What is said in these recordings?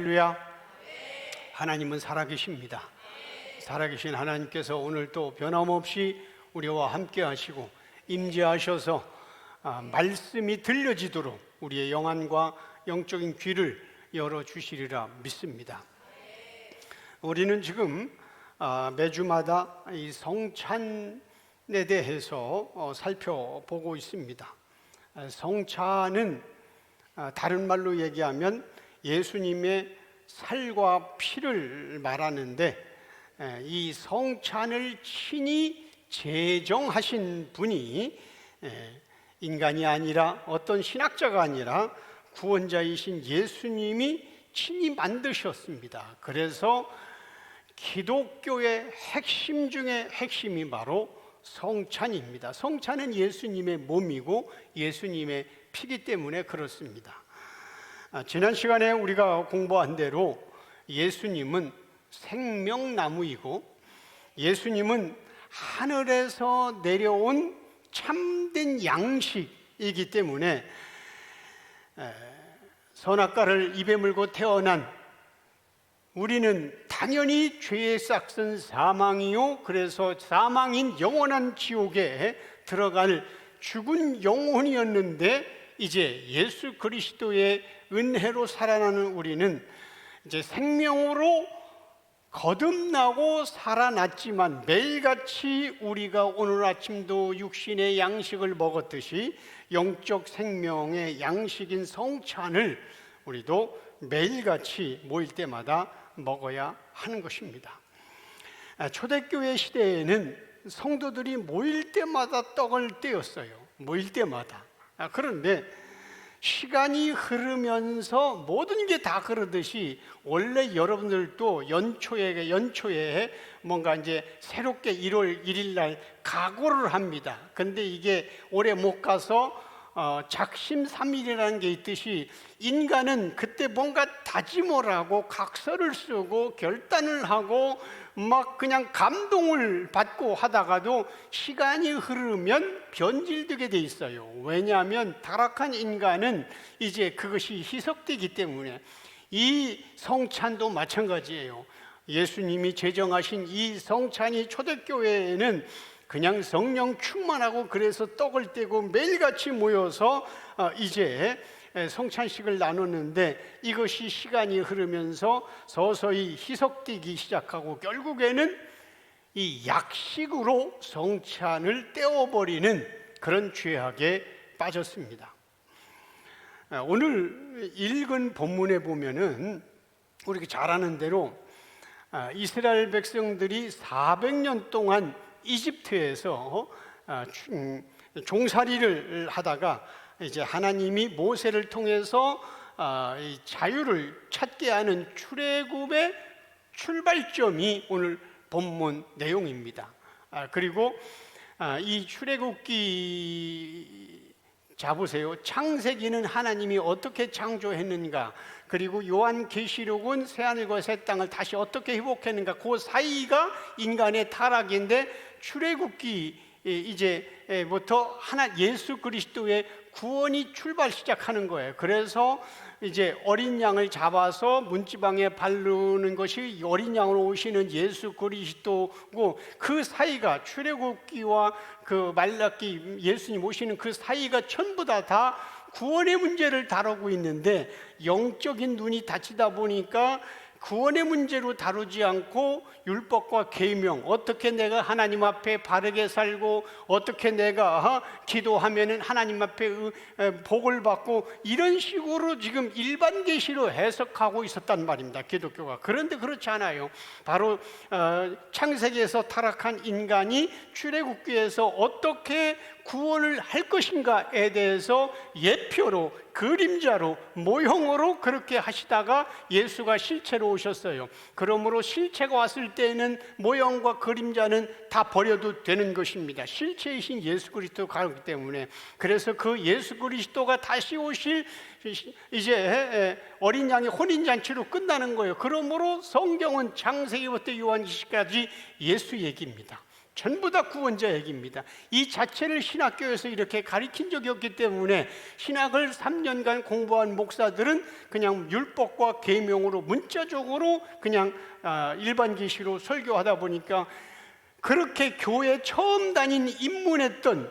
할렐루야. 하나님은 살아계십니다. 살아계신 하나님께서 오늘 또 변함없이 우리와 함께 하시고 임재하셔서 말씀이 들려지도록 우리의 영안과 영적인 귀를 열어주시리라 믿습니다. 우리는 지금 매주마다 이 성찬에 대해서 살펴보고 있습니다. 성찬은 다른 말로 얘기하면 예수님의 살과 피를 말하는데, 이 성찬을 친히 제정하신 분이 인간이 아니라 어떤 신학자가 아니라 구원자이신 예수님이 친히 만드셨습니다. 그래서 기독교의 핵심 중에 핵심이 바로 성찬입니다. 성찬은 예수님의 몸이고 예수님의 피기 때문에 그렇습니다. 지난 시간에 우리가 공부한 대로 예수님은 생명나무이고 예수님은 하늘에서 내려온 참된 양식이기 때문에 선악과를 입에 물고 태어난 우리는 당연히 죄의 싹슨 사망이요, 그래서 사망인 영원한 지옥에 들어갈 죽은 영혼이었는데, 이제 예수 그리스도의 은혜로 살아나는 우리는 이제 생명으로 거듭나고 살아났지만 매일같이 우리가 오늘 아침도 육신의 양식을 먹었듯이 영적 생명의 양식인 성찬을 우리도 매일같이 모일 때마다 먹어야 하는 것입니다. 초대교회 시대에는 성도들이 모일 때마다 떡을 떼었어요. 모일 때마다. 그런데 시간이 흐르면서 모든 게 다 그러듯이 원래 여러분들도 연초에 뭔가 이제 새롭게 1월 1일 날 각오를 합니다. 근데 이게 오래 못 가서 작심삼일이라는 게 있듯이 인간은 그때 뭔가 다짐을 하고 각서를 쓰고 결단을 하고 막 그냥 감동을 받고 하다가도 시간이 흐르면 변질되게 돼 있어요. 왜냐하면 타락한 인간은 이제 그것이 희석되기 때문에. 이 성찬도 마찬가지예요. 예수님이 제정하신 이 성찬이 초대교회에는 그냥 성령 충만하고 그래서 떡을 떼고 매일같이 모여서 이제 성찬식을 나누는데, 이것이 시간이 흐르면서 서서히 희석되기 시작하고 결국에는 이 약식으로 성찬을 떼어버리는 그런 죄악에 빠졌습니다. 오늘 읽은 본문에 보면은 우리가 잘 아는 대로 이스라엘 백성들이 400년 동안 이집트에서 종살이를 하다가 이제 하나님이 모세를 통해서 자유를 찾게 하는 출애굽의 출발점이 오늘 본문 내용입니다. 그리고 이 출애굽기 잡으세요. 창세기는 하나님이 어떻게 창조했는가, 그리고 요한계시록은 새하늘과 새 땅을 다시 어떻게 회복했는가, 그 사이가 인간의 타락인데 출애굽기 이제부터 예수 그리스도의 구원이 출발 시작하는 거예요. 그래서 이제 어린 양을 잡아서 문지방에 바르는 것이 어린 양으로 오시는 예수 그리스도고, 그 사이가 출애굽기와 그 말라기 예수님 오시는 그 사이가 전부 다 구원의 문제를 다루고 있는데, 영적인 눈이 닫히다 보니까 구원의 문제로 다루지 않고 율법과 계명, 어떻게 내가 하나님 앞에 바르게 살고 어떻게 내가 기도하면은 하나님 앞에 복을 받고, 이런 식으로 지금 일반 계시로 해석하고 있었단 말입니다, 기독교가. 그런데 그렇지 않아요. 바로 창세기에서 타락한 인간이 출애굽기에서 어떻게 구원을 할 것인가에 대해서 예표로, 그림자로, 모형으로 그렇게 하시다가 예수가 실체로 오셨어요. 그러므로 실체가 왔을 때는 모형과 그림자는 다 버려도 되는 것입니다. 실체이신 예수 그리스도가 가기 때문에. 그래서 그 예수 그리스도가 다시 오실 이제 어린 양의 혼인잔치로 끝나는 거예요. 그러므로 성경은 창세기부터 요한계시까지 예수 얘기입니다. 전부 다 구원자 얘기입니다. 이 자체를 신학교에서 이렇게 가르친 적이 없기 때문에 신학을 3년간 공부한 목사들은 그냥 율법과 계명으로 문자적으로 그냥 일반 계시로 설교하다 보니까 그렇게 교회 처음 다닌 입문했던,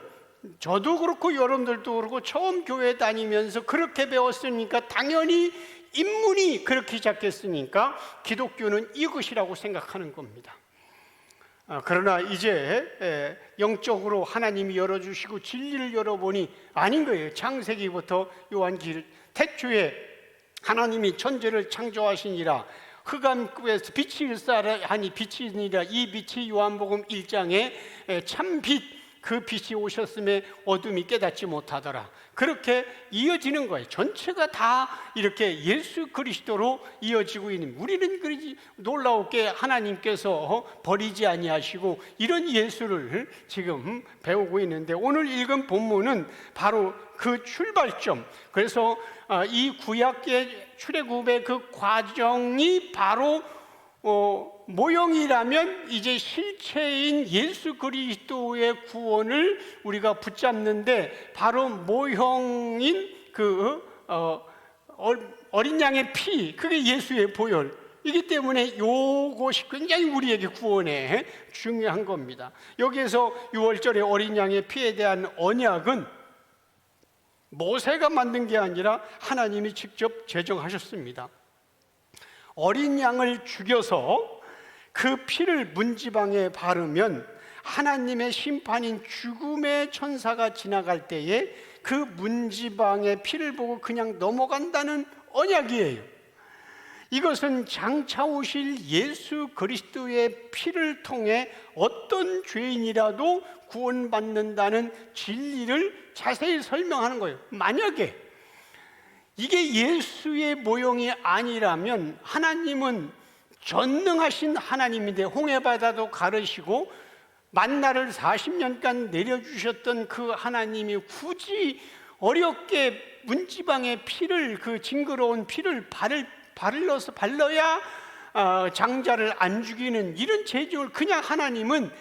저도 그렇고 여러분들도 그렇고 처음 교회 다니면서 그렇게 배웠으니까 당연히 입문이 그렇게 시작했으니까 기독교는 이것이라고 생각하는 겁니다. 그러나 이제 영적으로 하나님이 열어주시고 진리를 열어보니 아닌 거예요. 창세기부터 요한기를 태초에 하나님이 천지를 창조하시니라 흑암급에서 빛이 일사하니 빛이니라. 이 빛이 요한복음 1장에 참빛, 그 빛이 오셨음에 어둠이 깨닫지 못하더라. 그렇게 이어지는 거예요. 전체가 다 이렇게 예수 그리스도로 이어지고 있는, 우리는 그러지 놀라웠게 하나님께서 버리지 아니하시고 이런 예수를 지금 배우고 있는데, 오늘 읽은 본문은 바로 그 출발점. 그래서 이 구약의 출애굽의 그 과정이 바로 모형이라면 이제 실체인 예수 그리스도의 구원을 우리가 붙잡는데, 바로 모형인 그 어린 양의 피, 그게 예수의 보혈이기 때문에 이것이 굉장히 우리에게 구원에 중요한 겁니다. 여기에서 6월절의 어린 양의 피에 대한 언약은 모세가 만든 게 아니라 하나님이 직접 제정하셨습니다. 어린 양을 죽여서 그 피를 문지방에 바르면 하나님의 심판인 죽음의 천사가 지나갈 때에 그 문지방의 피를 보고 그냥 넘어간다는 언약이에요. 이것은 장차 오실 예수 그리스도의 피를 통해 어떤 죄인이라도 구원받는다는 진리를 자세히 설명하는 거예요. 만약에 이게 예수의 모형이 아니라면, 하나님은 전능하신 하나님인데 홍해바다도 가르시고 만나를 40년간 내려주셨던 그 하나님이 굳이 어렵게 문지방의 피를, 그 징그러운 피를 발라야 장자를 안 죽이는 이런 재정을, 그냥 하나님은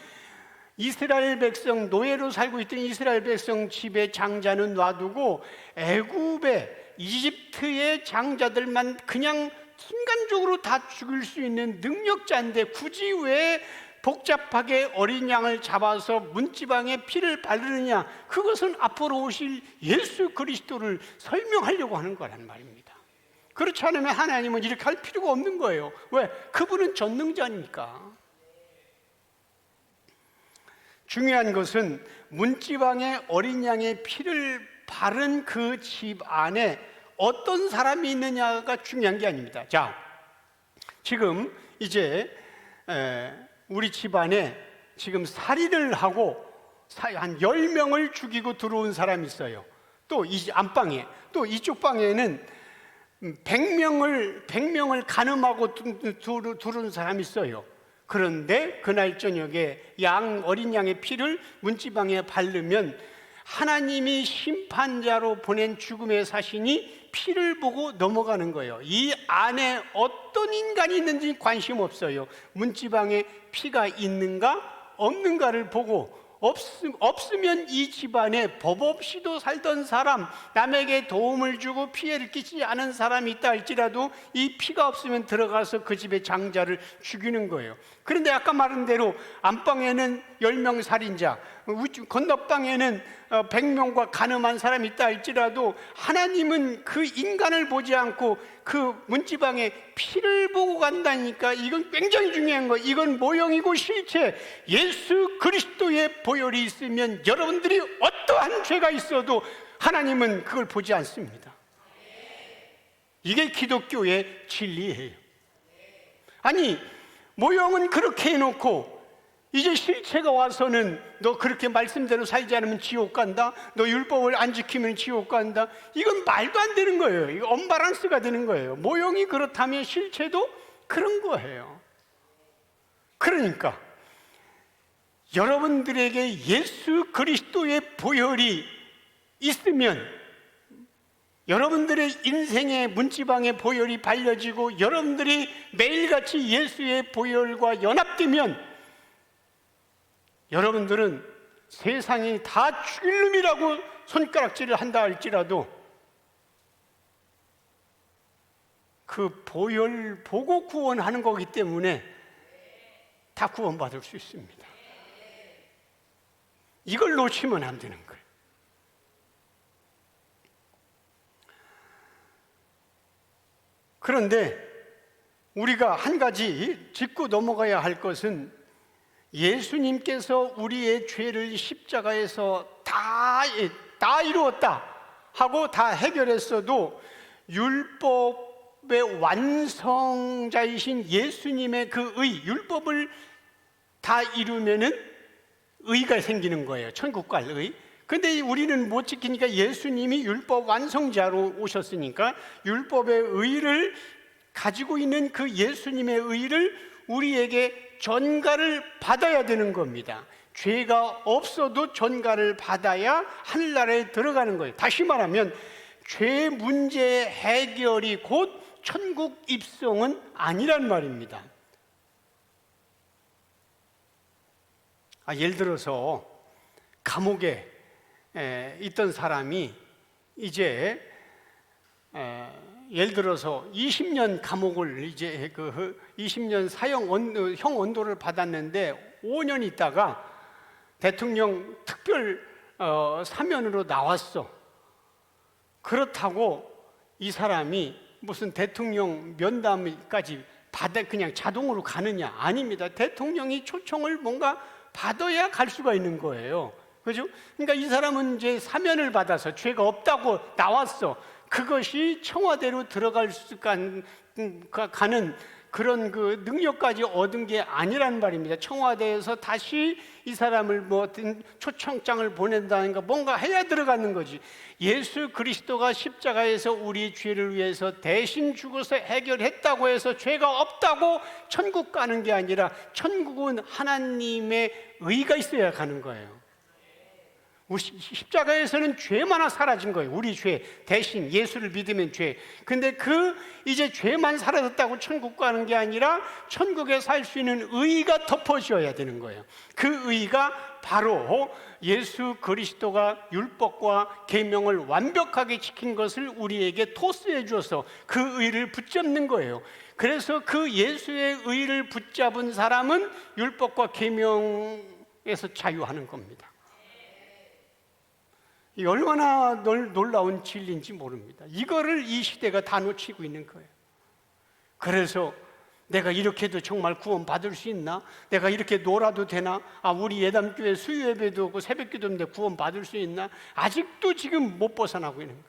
이스라엘 백성, 노예로 살고 있던 이스라엘 백성 집에 장자는 놔두고 애굽의, 이집트의 장자들만 그냥 순간적으로 다 죽일 수 있는 능력자인데 굳이 왜 복잡하게 어린 양을 잡아서 문지방에 피를 바르느냐? 그것은 앞으로 오실 예수 그리스도를 설명하려고 하는 거란 말입니다. 그렇지 않으면 하나님은 이렇게 할 필요가 없는 거예요. 왜? 그분은 전능자니까. 중요한 것은 문지방에 어린 양의 피를 바른 그 집 안에 어떤 사람이 있느냐가 중요한 게 아닙니다. 자, 지금 이제 우리 집안에 지금 살인을 하고 한 10명을 죽이고 들어온 사람이 있어요. 또 이 안방에, 또 이쪽 방에는 100명을 간음하고 들어온 사람이 있어요. 그런데 그날 저녁에 어린 양의 피를 문지방에 바르면 하나님이 심판자로 보낸 죽음의 사신이 피를 보고 넘어가는 거예요. 이 안에 어떤 인간이 있는지 관심 없어요. 문지방에 피가 있는가 없는가를 보고, 없으면 이 집안에 법 없이도 살던 사람, 남에게 도움을 주고 피해를 끼치지 않은 사람이 있다 할지라도 이 피가 없으면 들어가서 그 집의 장자를 죽이는 거예요. 그런데 아까 말한 대로 안방에는 10명 살인자, 건너방에는 100명과 간음한 사람이 있다 할지라도 하나님은 그 인간을 보지 않고 그 문지방에 피를 보고 간다니까. 이건 굉장히 중요한 거예요. 이건 모형이고 실체, 예수 그리스도의 보혈이 있으면 여러분들이 어떠한 죄가 있어도 하나님은 그걸 보지 않습니다. 이게 기독교의 진리예요. 아니, 모형은 그렇게 해놓고 이제 실체가 와서는 너 그렇게 말씀대로 살지 않으면 지옥 간다, 너 율법을 안 지키면 지옥 간다. 이건 말도 안 되는 거예요. 이거 언밸런스가 되는 거예요. 모형이 그렇다면 실체도 그런 거예요. 그러니까 여러분들에게 예수 그리스도의 보혈이 있으면, 여러분들의 인생의 문지방의 보혈이 발려지고 여러분들이 매일같이 예수의 보혈과 연합되면 여러분들은 세상이 다 죽일 놈이라고 손가락질을 한다 할지라도 그 보혈 보고 구원하는 거기 때문에 다 구원받을 수 있습니다. 이걸 놓치면 안 되는 거예요. 그런데 우리가 한 가지 짚고 넘어가야 할 것은 예수님께서 우리의 죄를 십자가에서 다 이루었다 하고 다 해결했어도 율법의 완성자이신 예수님의 그 율법을 다 이루면은 의가 생기는 거예요. 천국 갈 의. 근데 우리는 못 지키니까 예수님이 율법 완성자로 오셨으니까 율법의 의를 가지고 있는 그 예수님의 의를 우리에게 전가를 받아야 되는 겁니다. 죄가 없어도 전가를 받아야 하늘나라에 들어가는 거예요. 다시 말하면 죄 문제 해결이 곧 천국 입성은 아니란 말입니다. 예를 들어서 감옥에 있던 사람이 이제 예를 들어서 20년 감옥을 이제 20년 형 언도를 받았는데 5년 있다가 대통령 특별 사면으로 나왔어. 그렇다고 이 사람이 무슨 대통령 면담까지 받아 그냥 자동으로 가느냐? 아닙니다. 대통령이 초청을 뭔가 받아야 갈 수가 있는 거예요. 그죠? 그러니까 이 사람은 이제 사면을 받아서 죄가 없다고 나왔어. 그것이 청와대로 들어갈 수 가는 그런 그 능력까지 얻은 게 아니란 말입니다. 청와대에서 다시 이 사람을 뭐 초청장을 보낸다든가 뭔가 해야 들어가는 거지. 예수 그리스도가 십자가에서 우리 죄를 위해서 대신 죽어서 해결했다고 해서 죄가 없다고 천국 가는 게 아니라 천국은 하나님의 의가 있어야 가는 거예요. 십자가에서는 죄만 사라진 거예요. 우리 죄 대신 예수를 믿으면 죄. 근데 이제 죄만 사라졌다고 천국 가는 게 아니라 천국에 살 수 있는 의가 덮어져야 되는 거예요. 그 의가 바로 예수 그리스도가 율법과 계명을 완벽하게 지킨 것을 우리에게 토스해 주어서 그 의를 붙잡는 거예요. 그래서 그 예수의 의를 붙잡은 사람은 율법과 계명에서 자유하는 겁니다. 이 얼마나 놀라운 진리인지 모릅니다. 이거를 이 시대가 다 놓치고 있는 거예요. 그래서 내가 이렇게 해도 정말 구원 받을 수 있나? 내가 이렇게 놀아도 되나? 우리 예담교회 수요예배도 없고 새벽기도 없는데 구원 받을 수 있나? 아직도 지금 못 벗어나고 있는 거예요.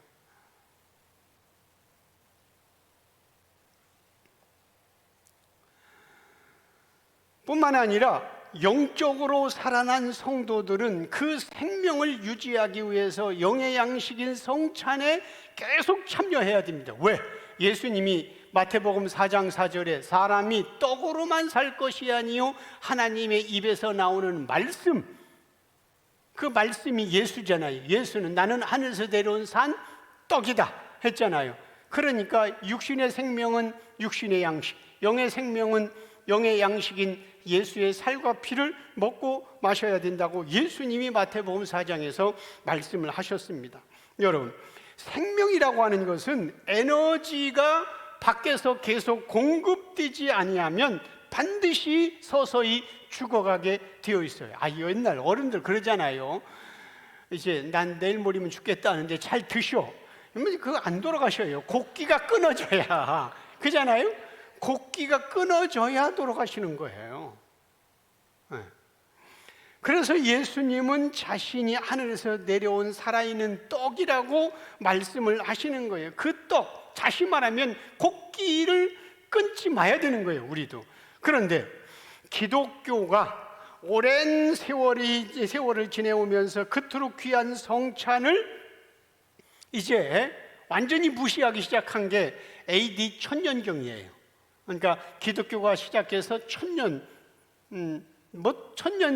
뿐만 아니라 영적으로 살아난 성도들은 그 생명을 유지하기 위해서 영의 양식인 성찬에 계속 참여해야 됩니다. 왜? 예수님이 마태복음 4장 4절에 사람이 떡으로만 살 것이 아니요 하나님의 입에서 나오는 말씀, 그 말씀이 예수잖아요. 예수는 나는 하늘에서 내려온 산 떡이다 했잖아요. 그러니까 육신의 생명은 육신의 양식, 영의 생명은 영의 양식인 예수의 살과 피를 먹고 마셔야 된다고 예수님이 마태복음 4장에서 말씀을 하셨습니다. 여러분, 생명이라고 하는 것은 에너지가 밖에서 계속 공급되지 아니하면 반드시 서서히 죽어가게 되어 있어요. 옛날 어른들 그러잖아요. 이제 난 내일 모레면 죽겠다 하는데 잘 드셔. 그거 안 돌아가셔요. 곡기가 끊어져야. 그잖아요? 곡기가 끊어져야 돌아가시는 거예요. 그래서 예수님은 자신이 하늘에서 내려온 살아있는 떡이라고 말씀을 하시는 거예요. 그 떡, 다시 말하면 곡기를 끊지 마야 되는 거예요. 우리도. 그런데 기독교가 오랜 세월을 지내오면서 그토록 귀한 성찬을 이제 완전히 무시하기 시작한 게 AD 1000년경이에요. 그러니까 기독교가 시작해서 1000년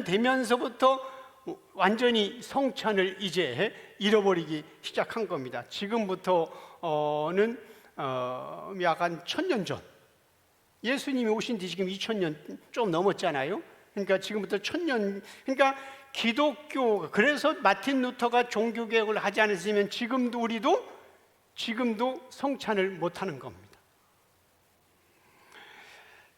되면서부터 완전히 성찬을 이제 잃어버리기 시작한 겁니다. 지금부터는 약간 1000년 전, 예수님이 오신 뒤 지금 2000년 좀 넘었잖아요. 그러니까 지금부터 1000년, 그러니까 기독교, 그래서 마틴 루터가 종교개혁을 하지 않았으면 지금도 성찬을 못하는 겁니다.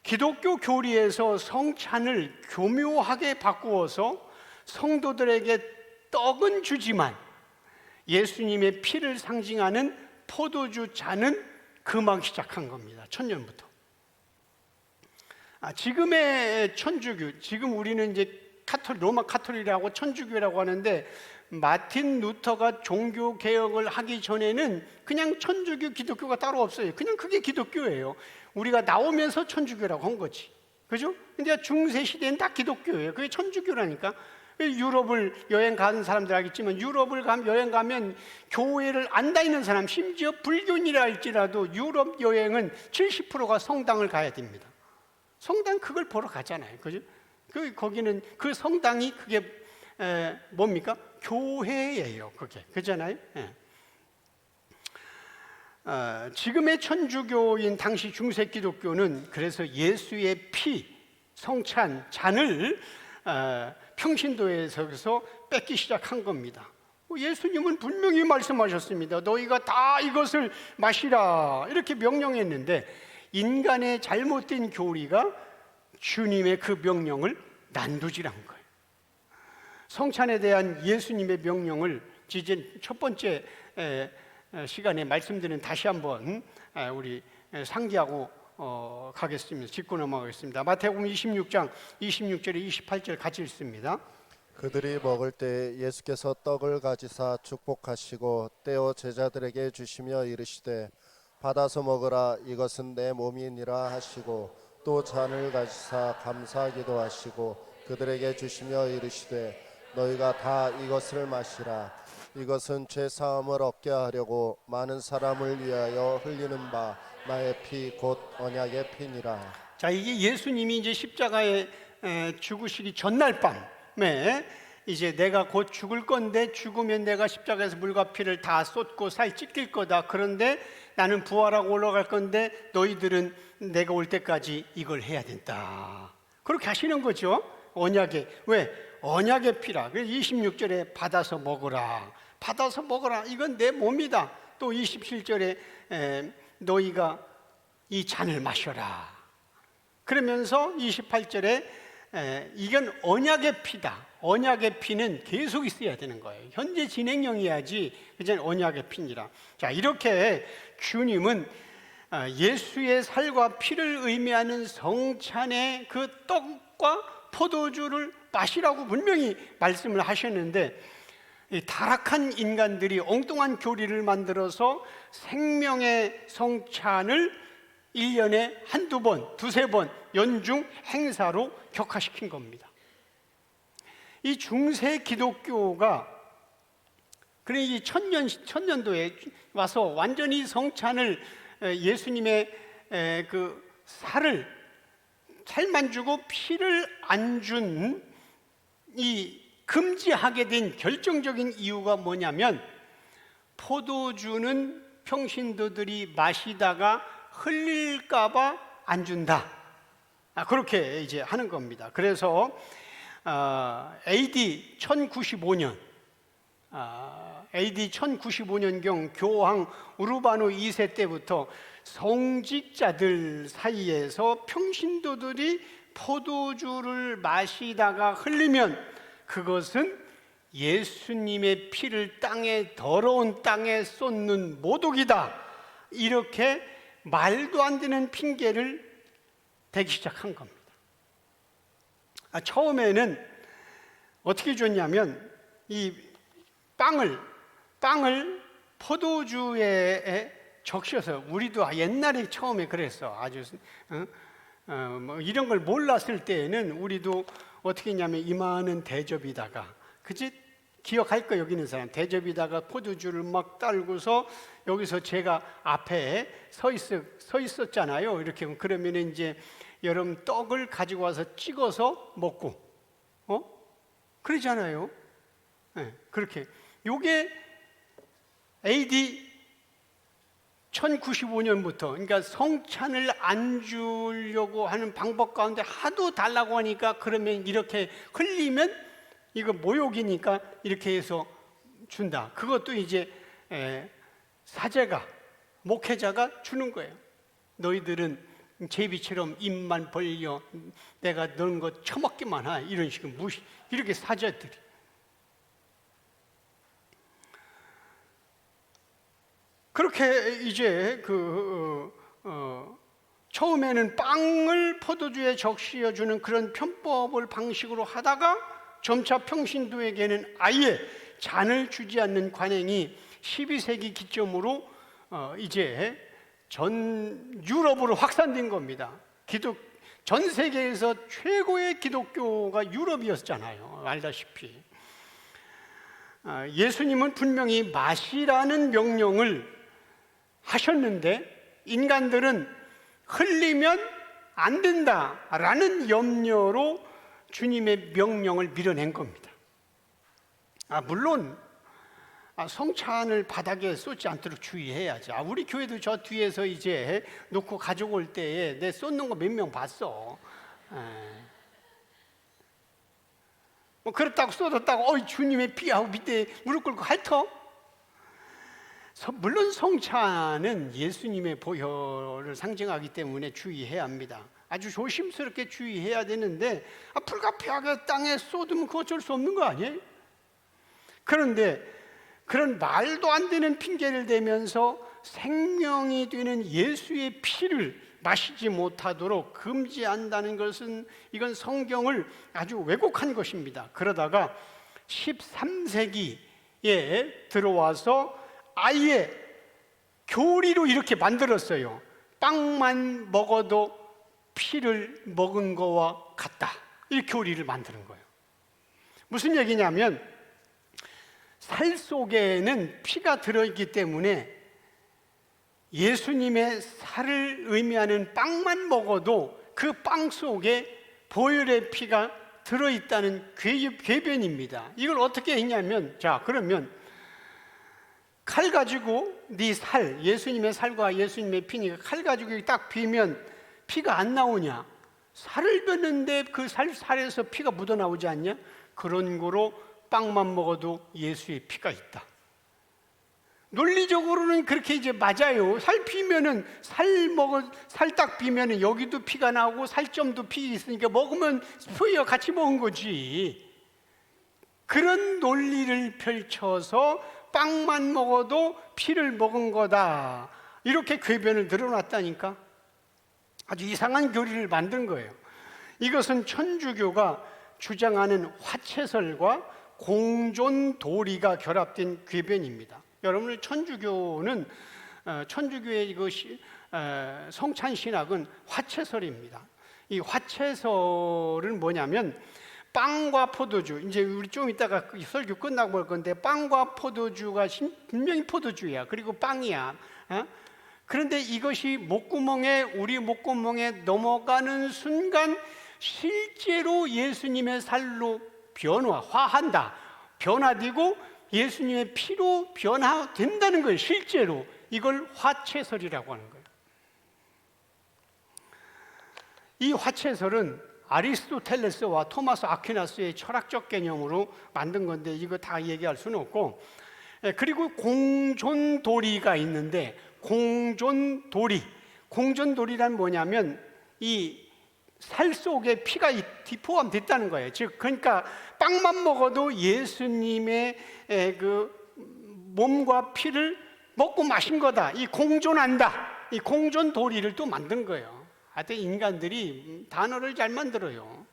기독교 교리에서 성찬을 교묘하게 바꾸어서 성도들에게 떡은 주지만 예수님의 피를 상징하는 포도주 잔은 금방 시작한 겁니다. 1000년부터. 지금의 천주교, 지금 우리는 이제 로마 카톨릭이라고 천주교라고 하는데, 마틴 루터가 종교 개혁을 하기 전에는 그냥 천주교, 기독교가 따로 없어요. 그냥 그게 기독교예요. 우리가 나오면서 천주교라고 한 거지, 그죠? 근데 중세 시대는 다 기독교예요. 그게 천주교라니까. 유럽을 여행 가는 사람들 알겠지만, 유럽을 여행 가면 교회를 안 다니는 사람, 심지어 불교인이라 할지라도 유럽 여행은 70%가 성당을 가야 됩니다. 성당 그걸 보러 가잖아요, 그죠? 거기는 그 성당이 그게 뭡니까? 교회예요, 그게. 그잖아요. 지금의 천주교인 당시 중세 기독교는 그래서 예수의 피, 성찬, 잔을 평신도에서 뺏기 시작한 겁니다. 예수님은 분명히 말씀하셨습니다. 너희가 다 이것을 마시라, 이렇게 명령했는데, 인간의 잘못된 교리가 주님의 그 명령을 난두질한 거예요. 성찬에 대한 예수님의 명령을 이제 첫 번째 시간에 말씀드린 다시 한번 우리 상기하고 가겠습니다. 짚고 넘어가겠습니다. 마태복음 26장 26절에 28절 같이 읽습니다. 그들이 먹을 때 예수께서 떡을 가지사 축복하시고 떼어 제자들에게 주시며 이르시되 받아서 먹으라, 이것은 내 몸이니라 하시고, 또 잔을 가지사 감사하기도 하시고 그들에게 주시며 이르시되 너희가 다 이것을 마시라, 이것은 죄 사함을 얻게 하려고 많은 사람을 위하여 흘리는 바 나의 피 곧 언약의 피니라. 자, 이게 예수님이 이제 십자가에 죽으시기 전날 밤에 이제 내가 곧 죽을 건데, 죽으면 내가 십자가에서 물과 피를 다 쏟고 살 찢길 거다. 그런데 나는 부활하고 올라갈 건데 너희들은 내가 올 때까지 이걸 해야 된다. 그렇게 하시는 거죠. 언약의, 왜? 언약의 피라. 그래서 26절에 받아서 먹으라. 받아서 먹으라. 이건 내 몸이다. 또 27절에 너희가 이 잔을 마셔라. 그러면서 28절에 이건 언약의 피다. 언약의 피는 계속 있어야 되는 거예요. 현재 진행형이야지 이제 언약의 피니라. 자, 이렇게 주님은 예수의 살과 피를 의미하는 성찬의 그 떡과 포도주를 마시라고 분명히 말씀을 하셨는데, 이 타락한 인간들이 엉뚱한 교리를 만들어서 생명의 성찬을 1년에 한두 번, 두세 번 연중 행사로 격화시킨 겁니다. 이 중세 기독교가 그래 이 천년도에 와서 완전히 성찬을 예수님의 그 살만 주고 피를 안 준 이 금지하게 된 결정적인 이유가 뭐냐면, 포도주는 평신도들이 마시다가 흘릴까봐 안 준다. 그렇게 이제 하는 겁니다. 그래서 AD 1095년 AD 1095년경 교황 우르바누 2세 때부터 성직자들 사이에서 평신도들이 포도주를 마시다가 흘리면 그것은 예수님의 피를 더러운 땅에 쏟는 모독이다, 이렇게 말도 안 되는 핑계를 대기 시작한 겁니다. 처음에는 어떻게 줬냐면, 이 빵을 포도주에 적셔서, 우리도 옛날에 처음에 그랬어. 아주 뭐 이런 걸 몰랐을 때에는 우리도 어떻게 했냐면, 이만한 대접에다가, 그치? 기억할 거, 여기 있는 사람. 대접에다가 포도주를 막 딸고서 여기서 제가 앞에 서 있었잖아요. 이렇게. 그러면 이제 여러분 떡을 가지고 와서 찍어서 먹고, 그러잖아요. 네, 그렇게. 요게 AD 1095년부터 그러니까 성찬을 안 주려고 하는 방법 가운데 하도 달라고 하니까 그러면 이렇게 흘리면 이거 모욕이니까 이렇게 해서 준다. 그것도 이제 사제가 목회자가 주는 거예요. 너희들은 제비처럼 입만 벌려 내가 넣은 거 처먹기만 하 이런 식으로 무시 이렇게 사제들이 그렇게 이제 처음에는 빵을 포도주에 적시어 주는 그런 편법을 방식으로 하다가 점차 평신도에게는 아예 잔을 주지 않는 관행이 12세기 기점으로 이제 전 유럽으로 확산된 겁니다. 전 세계에서 최고의 기독교가 유럽이었잖아요. 알다시피 예수님은 분명히 마시라는 명령을 하셨는데 인간들은 흘리면 안 된다라는 염려로 주님의 명령을 밀어낸 겁니다. 물론 성찬을 바닥에 쏟지 않도록 주의해야지. 우리 교회도 저 뒤에서 이제 놓고 가져올 때에 내 쏟는 거 몇 명 봤어. 뭐 그렇다고 쏟았다고 주님의 피하고 밑에 무릎 꿇고 핥어? 물론 성찬은 예수님의 보혈을 상징하기 때문에 주의해야 합니다. 아주 조심스럽게 주의해야 되는데 불가피하게 땅에 쏟으면 그거 어쩔 수 없는 거 아니에요? 그런데 그런 말도 안 되는 핑계를 대면서 생명이 되는 예수의 피를 마시지 못하도록 금지한다는 것은 이건 성경을 아주 왜곡한 것입니다. 그러다가 13세기에 들어와서 아예 교리로 이렇게 만들었어요. 빵만 먹어도 피를 먹은 거와 같다. 이 교리를 만드는 거예요. 무슨 얘기냐면 살 속에는 피가 들어있기 때문에 예수님의 살을 의미하는 빵만 먹어도 그 빵 속에 보혈의 피가 들어있다는 궤변입니다. 이걸 어떻게 했냐면 그러면 칼 가지고 네 살, 예수님의 살과 예수님의 피니까 칼 가지고 딱 비면 피가 안 나오냐? 살을 렸는데 그 살에서 피가 묻어나오지 않냐? 그런 거로 빵만 먹어도 예수의 피가 있다. 논리적으로는 그렇게 이제 맞아요. 살 비면은 살 딱 비면은 여기도 피가 나오고 살점도 피 있으니까 먹으면 피와 같이 먹은 거지. 그런 논리를 펼쳐서 빵만 먹어도 피를 먹은 거다. 이렇게 궤변을 늘어놨다니까. 아주 이상한 교리를 만든 거예요. 이것은 천주교가 주장하는 화채설과 공존 도리가 결합된 궤변입니다. 여러분, 천주교의 성찬 신학은 화채설입니다. 이 화채설은 뭐냐면 빵과 포도주, 이제 우리 좀 이따가 설교 끝나고 볼 건데 빵과 포도주가 분명히 포도주야. 그리고 빵이야. 그런데 이것이 우리 목구멍에 넘어가는 순간 실제로 예수님의 살로 변화되고 예수님의 피로 변화된다는 거예요. 실제로 이걸 화채설이라고 하는 거예요. 이 화채설은 아리스토텔레스와 토마스 아퀴나스의 철학적 개념으로 만든 건데 이거 다 얘기할 수는 없고, 그리고 공존도리가 있는데 공존도리란 뭐냐면 이 살 속에 피가 포함됐다는 거예요. 즉 그러니까 빵만 먹어도 예수님의 그 몸과 피를 먹고 마신 거다. 이 공존한다. 이 공존도리를 또 만든 거예요. 하여튼 인간들이 단어를 잘 만들어요.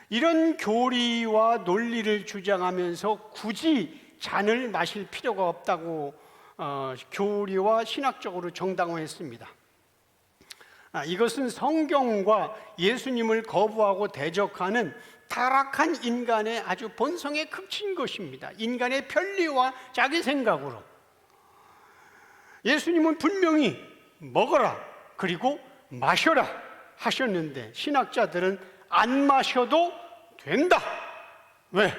이런 교리와 논리를 주장하면서 굳이 잔을 마실 필요가 없다고 교리와 신학적으로 정당화했습니다. 이것은 성경과 예수님을 거부하고 대적하는 타락한 인간의 아주 본성에 극치인 것입니다. 인간의 편리와 자기 생각으로. 예수님은 분명히 먹어라 그리고 마셔라 하셨는데 신학자들은 안 마셔도 된다. 왜?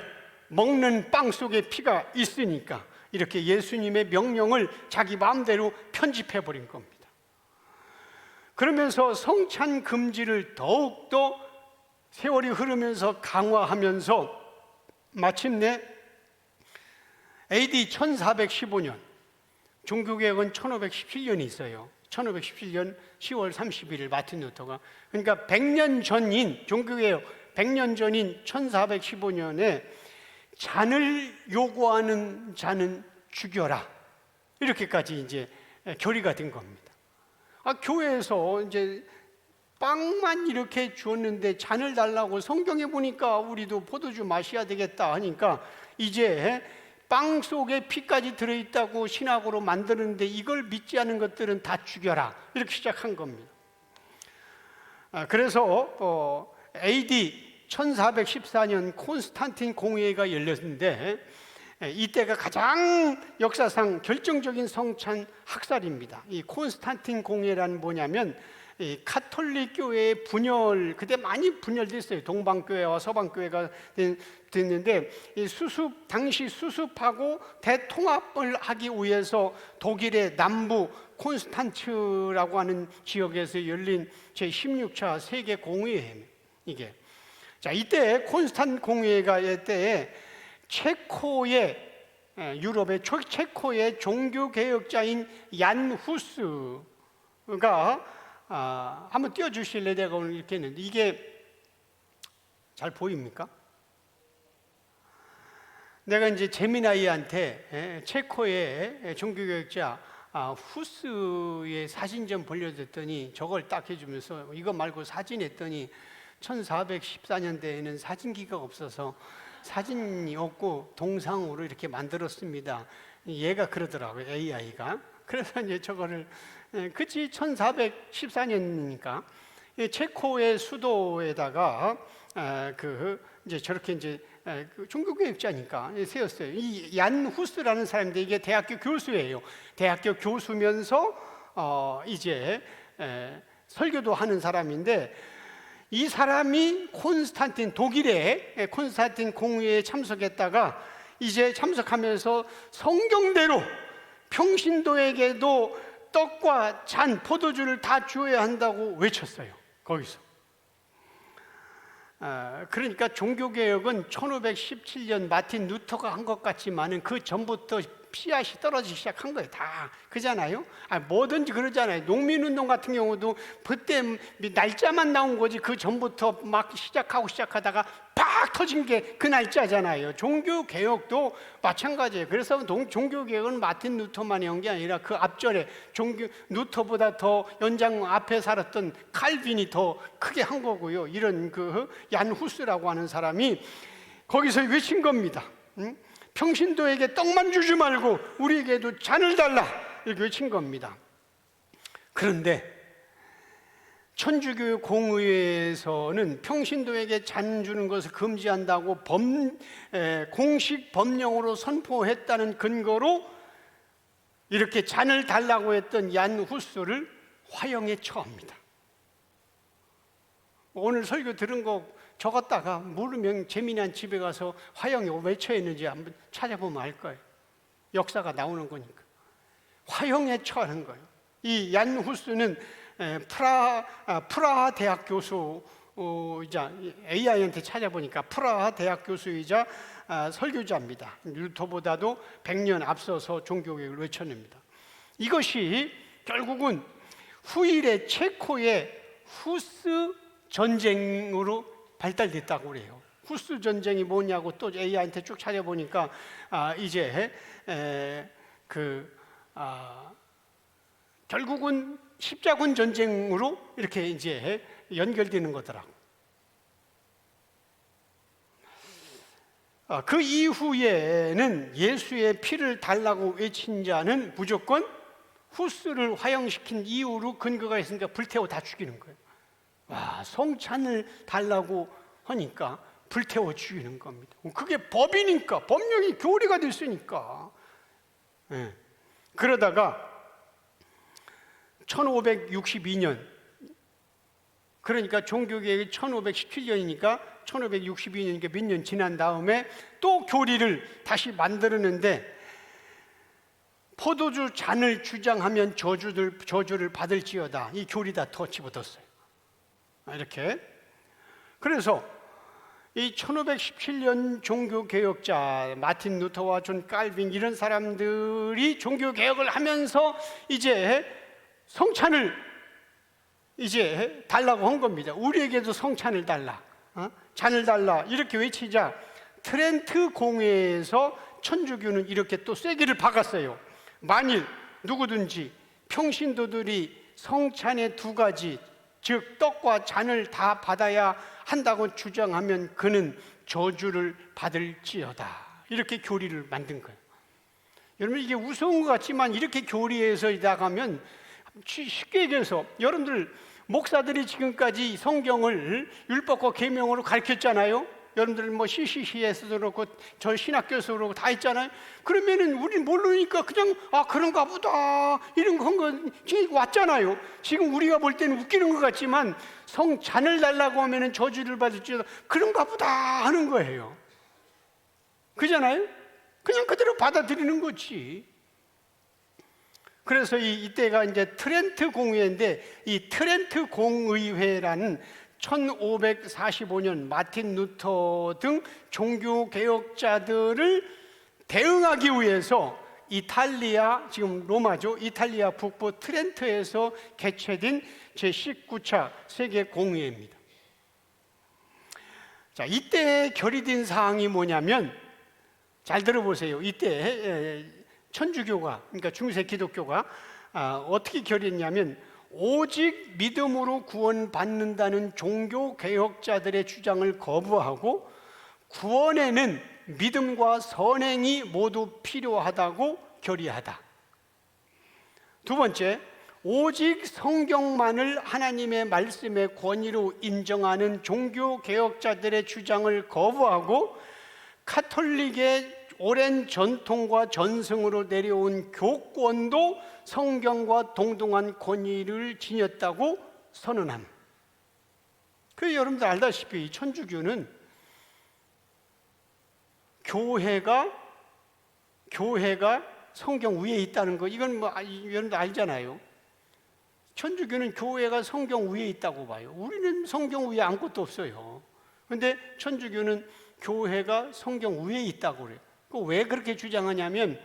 먹는 빵 속에 피가 있으니까. 이렇게 예수님의 명령을 자기 마음대로 편집해 버린 겁니다. 그러면서 성찬 금지를 더욱더 세월이 흐르면서 강화하면서 마침내 AD 1415년, 종교개혁은 1517년이 있어요. 1517년 10월 31일 마틴 루터가, 그러니까 100년 전인, 종교개혁 100년 전인 1415년에 잔을 요구하는 자는 죽여라, 이렇게까지 이제 결의가 된 겁니다. 교회에서 이제 빵만 이렇게 주었는데 잔을 달라고, 성경에 보니까 우리도 포도주 마셔야 되겠다 하니까 이제 빵 속에 피까지 들어있다고 신학으로 만드는데 이걸 믿지 않은 것들은 다 죽여라, 이렇게 시작한 겁니다. 그래서 AD 1414년 콘스탄틴 공회가 열렸는데 이때가 가장 역사상 결정적인 성찬 학살입니다. 이 콘스탄틴 공회란 뭐냐면 이 가톨릭 교회의 분열, 그때 많이 분열됐어요. 동방교회와 서방교회가 됐는데 이 당시 수습하고 대통합을 하기 위해서 독일의 남부 콘스탄츠라고 하는 지역에서 열린 제16차 세계 공회예요. 이게 자, 이때 콘스탄 공회가 이때에 체코의 유럽의 체코의 종교 개혁자인 얀 후스가 한번 띄워주실래요? 내가 오늘 이렇게 했는데 이게 잘 보입니까? 내가 이제 재미나이한테 체코의 종교개혁자 후스의 사진 좀 보려줬더니 저걸 딱 해주면서 이거 말고 사진 했더니 1414년대에는 사진기가 없어서 사진이 없고 동상으로 이렇게 만들었습니다. 얘가 그러더라고요, AI가. 그래서 이제 저거를, 그치, 1414년이니까 체코의 수도에다가 이제 저렇게 이제 종교개혁자니까 세웠어요. 이 얀 후스라는 사람인데 이게 대학교 교수예요. 대학교 교수면서 이제 설교도 하는 사람인데 이 사람이 독일의 콘스탄틴 공회에 참석했다가 이제 참석하면서 성경대로 평신도에게도 떡과 잔, 포도주를 다 주어야 한다고 외쳤어요. 거기서. 그러니까 종교개혁은 1517년 마틴 루터가 한 것 같지만은 그 전부터 씨앗이 떨어지기 시작한 거예요. 다 그잖아요. 뭐든지 그러잖아요. 농민운동 같은 경우도 그때 날짜만 나온 거지 그 전부터 막 시작하다가 팍 터진 게 그 날짜잖아요. 종교개혁도 마찬가지예요. 그래서 종교개혁은 마틴 루터만이 한 게 아니라 그 앞절에 루터보다 더 연장 앞에 살았던 칼빈이 더 크게 한 거고요. 이런 얀 후스라고 하는 사람이 거기서 외친 겁니다. 평신도에게 떡만 주지 말고 우리에게도 잔을 달라, 이렇게 외친 겁니다. 그런데 천주교 공의회에서는 평신도에게 잔 주는 것을 금지한다고 공식 법령으로 선포했다는 근거로 이렇게 잔을 달라고 했던 얀 후스를 화형에 처합니다. 오늘 설교 들은 거 적었다가 모르면 재미난 집에 가서 화형이 왜 처했는지 한번 찾아보면 알 거예요. 역사가 나오는 거니까. 화형에 처하는 거예요. 이 얀 후스는 프라하 대학 교수이자 AI한테 찾아보니까 프라하 대학 교수이자 설교자입니다. 루터보다도 100년 앞서서 종교개혁을 외쳐냅니다. 이것이 결국은 후일의 체코의 후스 전쟁으로 발달됐다고 그래요. 후스 전쟁이 뭐냐고 또 AI한테 쭉 찾아보니까 이제 결국은 십자군 전쟁으로 이렇게 이제 연결되는 거더라고. 그 이후에는 예수의 피를 달라고 외친 자는 무조건 후스를 화형시킨 이유로 근거가 있으니까 불태워 다 죽이는 거예요. 성찬을 달라고 하니까 불태워 죽이는 겁니다. 그게 법이니까, 법령이 교리가 됐으니까. 그러다가 1562년, 그러니까 종교개혁이 1517년이니까 1562년이니까 몇 년 지난 다음에 또 교리를 다시 만들었는데 포도주 잔을 주장하면 저주를 받을지어다. 이 교리다 더 집어넣었어요. 이렇게. 그래서 이 1517년 종교개혁자 마틴 루터와 존 칼빈 이런 사람들이 종교개혁을 하면서 이제 성찬을 이제 달라고 한 겁니다. 우리에게도 성찬을 달라, 잔을 달라 이렇게 외치자 트렌트 공회에서 천주교는 이렇게 또 쐐기를 박았어요. 만일 누구든지 평신도들이 성찬의 두 가지, 즉 떡과 잔을 다 받아야 한다고 주장하면 그는 저주를 받을지어다. 이렇게 교리를 만든 거예요. 여러분, 이게 우스운 것 같지만 이렇게 교리에서 나가면 쉽게 얘기해서 여러분들 목사들이 지금까지 성경을 율법과 계명으로 가르쳤잖아요. 여러분들 뭐 CCC에서도 그렇고 저 신학교에서도 그렇고 다 있잖아요. 그러면은 우리는 모르니까 그냥 그런가 보다 이런 건 지금 왔잖아요. 지금 우리가 볼 때는 웃기는 것 같지만 성잔을 달라고 하면은 저주를 받을지어다 그런가 보다 하는 거예요. 그잖아요. 그냥 그대로 받아들이는 거지. 그래서 이때가 이제 트렌트 공의회인데 이 트렌트 공의회라는 1545년 마틴 루터 등 종교 개혁자들을 대응하기 위해서 이탈리아, 지금 로마죠, 이탈리아 북부 트렌트에서 개최된 제19차 세계 공의회입니다. 자, 이때 결의된 사항이 뭐냐면 잘 들어보세요. 이때 천주교가, 그러니까 중세 기독교가 어떻게 결의했냐면 오직 믿음으로 구원받는다는 종교개혁자들의 주장을 거부하고 구원에는 믿음과 선행이 모두 필요하다고 결의하다. 두 번째, 오직 성경만을 하나님의 말씀의 권위로 인정하는 종교개혁자들의 주장을 거부하고 카톨릭의 오랜 전통과 전승으로 내려온 교권도 성경과 동등한 권위를 지녔다고 선언함. 그래서 여러분들 알다시피 천주교는 교회가 성경 위에 있다는 거, 이건 뭐 여러분들 알잖아요. 천주교는 교회가 성경 위에 있다고 봐요. 우리는 성경 위에 아무것도 없어요. 그런데 천주교는 교회가 성경 위에 있다고 그래요. 왜 그렇게 주장하냐면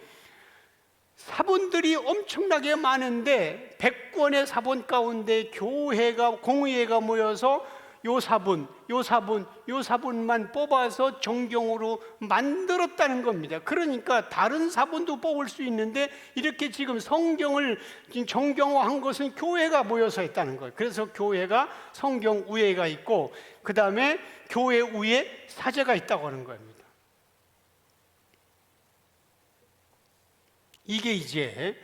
사본들이 엄청나게 많은데 100권의 사본 가운데 공의회가 모여서 요 사본만 뽑아서 정경으로 만들었다는 겁니다. 그러니까 다른 사본도 뽑을 수 있는데 이렇게 지금 성경을 정경화한 것은 교회가 모여서 했다는 거예요. 그래서 교회가 성경 우회가 있고 그 다음에 교회 위에 사제가 있다고 하는 겁니다. 이게 이제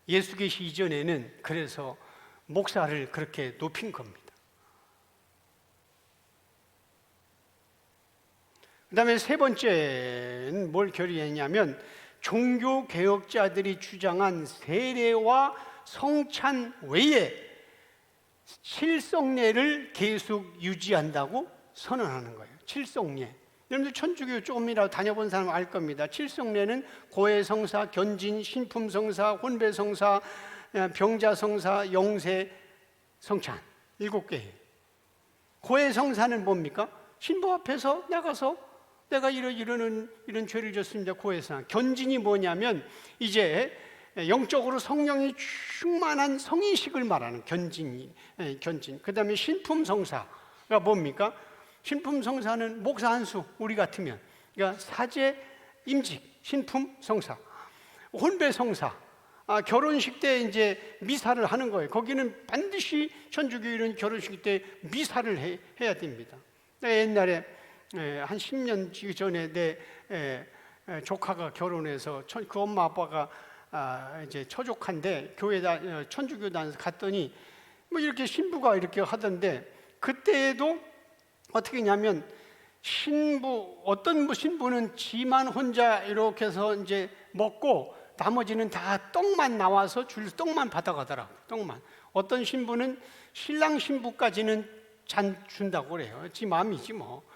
예수 계시 이전에는 그래서 목사를 그렇게 높인 겁니다. 그 다음에 세 번째는 뭘 결의했냐면 종교개혁자들이 주장한 세례와 성찬 외에 칠성례를 계속 유지한다고 선언하는 거예요. 칠성례. 여러분들 천주교 조금이라도 다녀본 사람 알 겁니다. 칠성례는 고해성사, 견진, 신품성사, 혼배성사, 병자성사, 영세, 성찬 7개. 고해성사는 뭡니까? 신부 앞에서 나가서 내가 이런 죄를 졌습니다. 고해성. 견진이 뭐냐면 이제 영적으로 성령이 충만한 성인식을 말하는 견진. 그 다음에 신품성사가 뭡니까? 신품성사는 목사 한수, 우리 같으면 그러니까 사제 임직, 신품성사. 혼배성사, 결혼식 때 이제 미사를 하는 거예요. 거기는 반드시 천주교인은 결혼식 때 미사를 해야 됩니다. 옛날에 한 10년 전에 내 조카가 결혼해서 그 엄마 아빠가 이제 처족한데 천주교 단에서 갔더니 뭐 이렇게 신부가 이렇게 하던데 그때에도 어떻게 했냐면 어떤 신부는 지만 혼자 이렇게 해서 이제 먹고 나머지는 다 떡만 나와서 떡만 받아가더라고요. 떡만. 어떤 신부는 신랑 신부까지는 잔 준다고 그래요. 지 마음이지 뭐.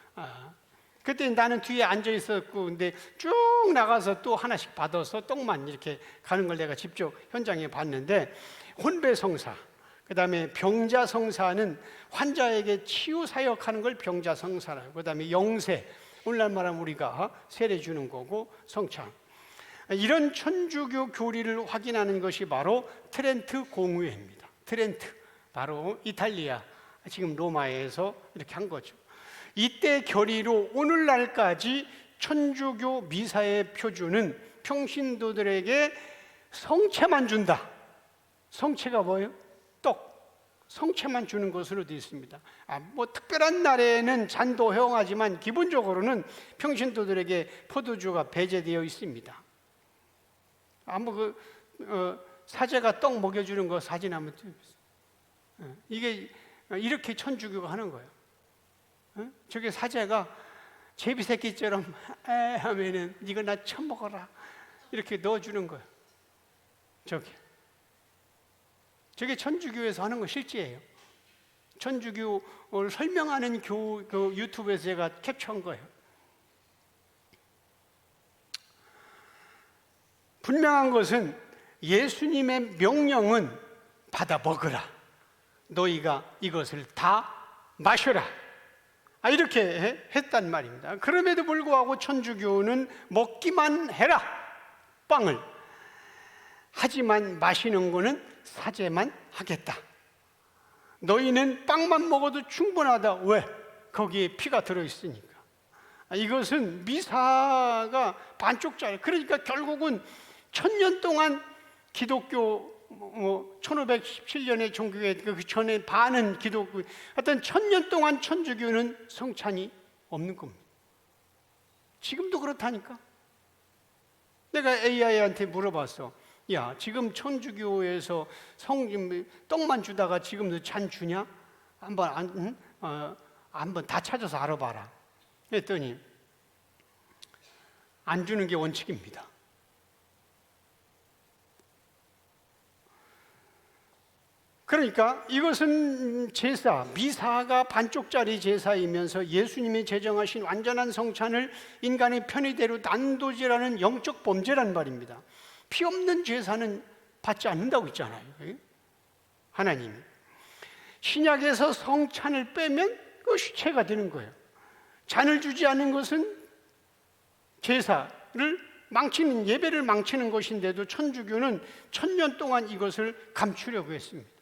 그때 나는 뒤에 앉아 있었고, 근데 쭉 나가서 또 하나씩 받아서 떡만 이렇게 가는 걸 내가 직접 현장에 봤는데, 혼배성사, 그 다음에 병자성사는 환자에게 치유 사역하는 걸 병자성사라고, 그 다음에 영세, 오늘날 말하면 우리가 세례 주는 거고, 성찬. 이런 천주교 교리를 확인하는 것이 바로 트렌트 공의회입니다. 트렌트, 바로 이탈리아, 지금 로마에서 이렇게 한 거죠. 이때 결의로 오늘날까지 천주교 미사의 표준은 평신도들에게 성체만 준다. 성체가 뭐예요? 떡, 성체만 주는 것으로 되어 있습니다. 뭐 특별한 날에는 잔도 허용하지만 기본적으로는 평신도들에게 포도주가 배제되어 있습니다. 사제가 떡 먹여주는 거 사진 한번 찍어보세요. 이게 이렇게 천주교가 하는 거예요. 저게 사제가 제비새끼처럼 하면은 이거 나 처먹어라 이렇게 넣어주는 거예요. 저게 천주교에서 하는 거 실제예요. 천주교를 설명하는 그 유튜브에서 제가 캡처한 거예요. 분명한 것은 예수님의 명령은 받아 먹으라. 너희가 이것을 다 마셔라. 이렇게 했단 말입니다. 그럼에도 불구하고 천주교는 먹기만 해라, 빵을. 하지만 마시는 거는 사제만 하겠다. 너희는 빵만 먹어도 충분하다. 왜? 거기에 피가 들어있으니까. 이것은 미사가 반쪽짜리. 그러니까 결국은 1000년 동안 기독교 1517년에 종교회 그 전에 반은 기독교, 하여튼 1000년 동안 천주교는 성찬이 없는 겁니다. 지금도 그렇다니까. 내가 AI한테 물어봤어. 야, 지금 천주교에서 떡만 주다가 지금도 잔 주냐? 한번 다 찾아서 알아봐라. 그랬더니 안 주는 게 원칙입니다. 그러니까 이것은 제사, 미사가 반쪽짜리 제사이면서 예수님이 제정하신 완전한 성찬을 인간의 편의대로 난도질하는 영적 범죄란 말입니다. 피 없는 제사는 받지 않는다고 했잖아요. 하나님이. 신약에서 성찬을 빼면 그 시체가 되는 거예요. 잔을 주지 않는 것은 제사를 망치는, 예배를 망치는 것인데도 천주교는 1000년 동안 이것을 감추려고 했습니다.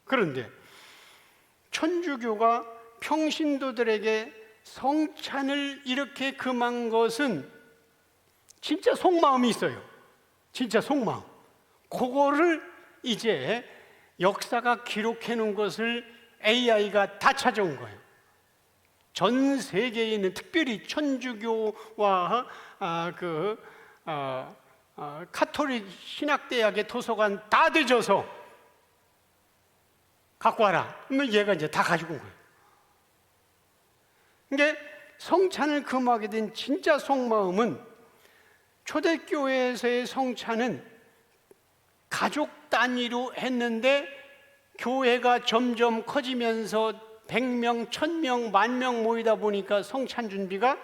그런데 천주교가 평신도들에게 성찬을 이렇게 금한 것은 진짜 속마음이 있어요. 진짜 속마음. 그거를 이제 역사가 기록해 놓은 것을 AI가 다 찾아온 거예요. 전 세계에 있는, 특별히 천주교와 카톨릭 신학대학의 도서관 다 뒤져서 갖고 와라. 그러면 얘가 이제 다 가지고 온 거예요. 그러니까 성찬을 금하게 된 진짜 속마음은, 초대교회에서의 성찬은 가족 단위로 했는데 교회가 점점 커지면서 100명, 1000명, 10,000명 모이다 보니까 성찬 준비가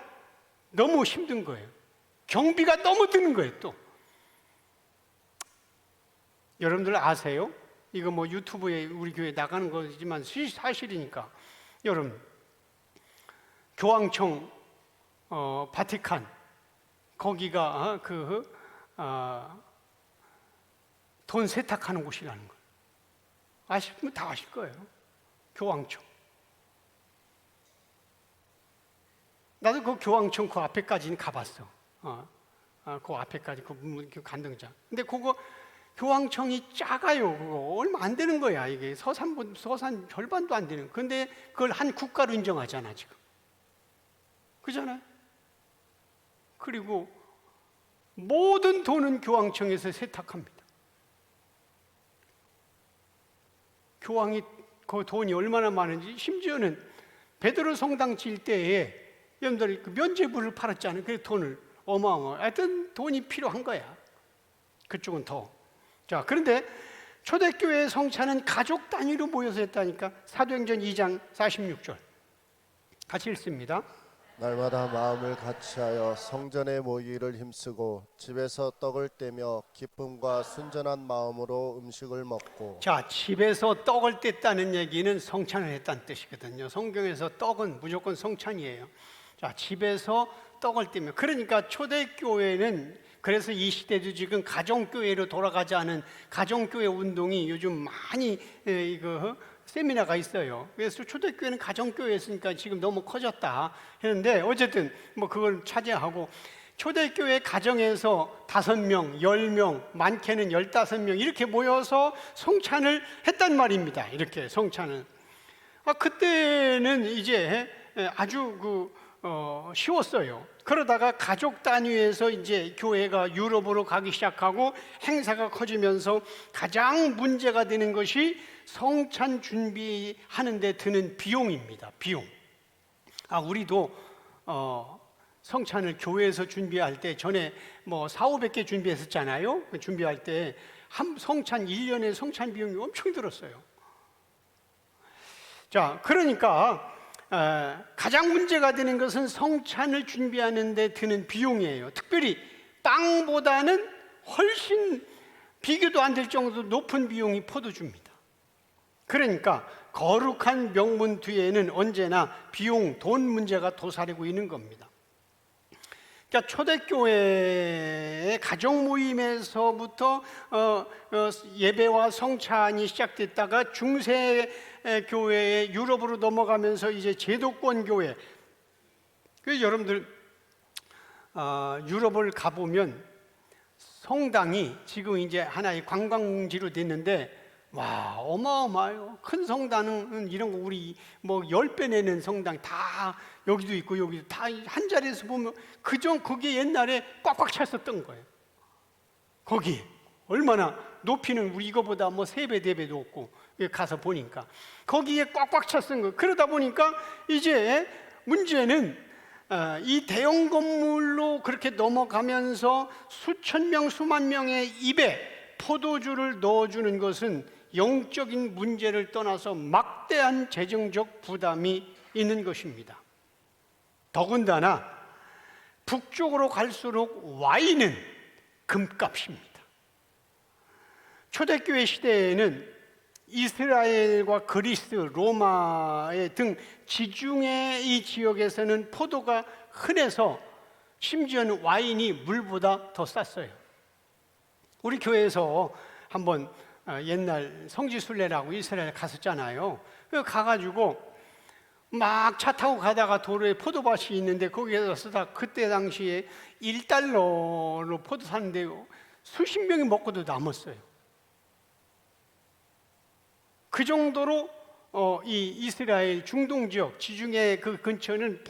너무 힘든 거예요. 경비가 너무 드는 거예요. 또 여러분들 아세요? 이거 뭐 유튜브에 우리 교회 나가는 거지만 사실이니까. 여러분, 교황청, 바티칸, 거기가 돈 세탁하는 곳이라는 거 아시면 다 아실 거예요. 교황청. 나도 그 교황청 그 앞에까지는 가봤어. 그 앞에까지 그 간등장. 근데 그거 교황청이 작아요. 그거 얼마 안 되는 거야. 이게 서산 절반도 안 되는. 근데 그걸 한 국가로 인정하잖아 지금. 그잖아요. 그리고 모든 돈은 교황청에서 세탁합니다. 교황이 그 돈이 얼마나 많은지, 심지어는 베드로 성당 질 때에 여러분들이 그 면죄부를 팔았잖아요. 그 돈을 어마어마. 하여튼 돈이 필요한 거야. 그쪽은 더. 자, 그런데 초대교회의 성찬은 가족 단위로 모여서 했다니까. 사도행전 2장 46절 같이 읽습니다. 날마다 마음을 같이하여 성전에 모이기를 힘쓰고 집에서 떡을 떼며 기쁨과 순전한 마음으로 음식을 먹고. 자, 집에서 떡을 뗐다는 얘기는 성찬을 했다는 뜻이거든요. 성경에서 떡은 무조건 성찬이에요. 자, 집에서 떡을 떼며, 그러니까 초대교회는, 그래서 이 시대도 지금 가정교회로 돌아가지 않은 가정교회 운동이 요즘 많이 세미나가 있어요. 그래서 초대교회는 가정교회였으니까 지금 너무 커졌다 했는데, 어쨌든 뭐 그걸 차지하고, 초대교회 가정에서 5명, 10명, 많게는 15명 이렇게 모여서 성찬을 했단 말입니다. 이렇게 성찬을. 그때는 이제 아주 쉬웠어요. 그러다가 가족 단위에서 이제 교회가 유럽으로 가기 시작하고 행사가 커지면서 가장 문제가 되는 것이 성찬 준비하는 데 드는 비용입니다. 비용. 우리도 성찬을 교회에서 준비할 때, 전에 뭐 400~500개 준비했었잖아요. 준비할 때 성찬 1년에 성찬 비용이 엄청 들었어요. 자, 그러니까 가장 문제가 되는 것은 성찬을 준비하는 데 드는 비용이에요. 특별히 빵보다는 훨씬 비교도 안 될 정도로 높은 비용이 포도주입니다. 그러니까 거룩한 명분 뒤에는 언제나 비용, 돈 문제가 도사리고 있는 겁니다. 그러니까 초대교회의 가정 모임에서부터 예배와 성찬이 시작됐다가 중세교회의 유럽으로 넘어가면서 이제 제도권 교회. 그래서 여러분들 유럽을 가보면 성당이 지금 이제 하나의 관광지로 됐는데, 와, 어마어마해요. 큰 성당은 이런 거 우리 뭐 10배 내는 성당 다 여기도 있고 여기도 다 한 자리에서 보면 그게 옛날에 꽉꽉 찼었던 거예요. 거기 얼마나 높이는 우리 이거보다 뭐 3배, 4배 높고, 가서 보니까 거기에 꽉꽉 찼던 거예요. 그러다 보니까 이제 문제는 이 대형 건물로 그렇게 넘어가면서 수천 명, 수만 명의 입에 포도주를 넣어주는 것은 영적인 문제를 떠나서 막대한 재정적 부담이 있는 것입니다. 더군다나 북쪽으로 갈수록 와인은 금값입니다. 초대교회 시대에는 이스라엘과 그리스, 로마의 등 지중해 이 지역에서는 포도가 흔해서 심지어는 와인이 물보다 더 쌌어요. 우리 교회에서 한번 옛날 성지순례라고 이스라엘 갔었잖아요. 가가지고 막 차 타고 가다가 도로에 포도밭이 있는데 거기에서 다 그때 당시에 $1로 포도 샀는데 수십 명이 먹고도 남았어요. 그 정도로 이 이스라엘 중동 지역 지중해 그 근처는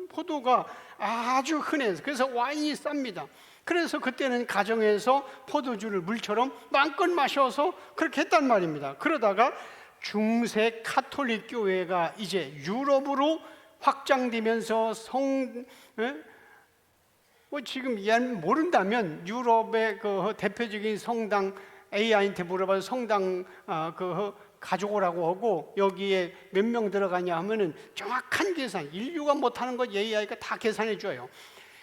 포도가 아주 흔해서, 그래서 와인이 쌉니다. 그래서 그때는 가정에서 포도주를 물처럼 마음껏 마셔서 그렇게 했단 말입니다. 그러다가 중세 카톨릭 교회가 이제 유럽으로 확장되면서 지금 모른다면 유럽의 그 대표적인 성당, AI한테 물어봐서 성당 가져오라고 하고 여기에 몇 명 들어가냐 하면은 정확한 계산, 인류가 못하는 것 AI가 다 계산해 줘요.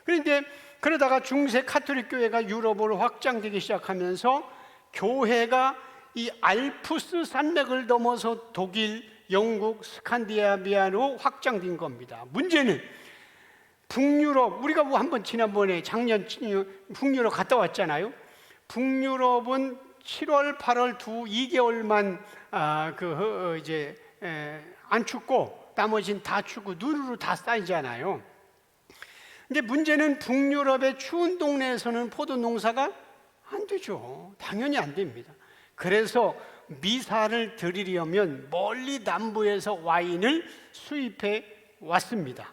그런데 그러다가 중세 카톨릭 교회가 유럽으로 확장되기 시작하면서 교회가 이 알프스 산맥을 넘어서 독일, 영국, 스칸디나비아로 확장된 겁니다. 문제는 북유럽, 우리가 뭐 한번 지난번에 작년 북유럽 갔다 왔잖아요. 북유럽은 7월, 8월 2개월만 안 춥고 나머지는 다 춥고 눈으로 다 쌓이잖아요. 근데 문제는 북유럽의 추운 동네에서는 포도 농사가 안 되죠. 당연히 안 됩니다. 그래서 미사를 드리려면 멀리 남부에서 와인을 수입해 왔습니다.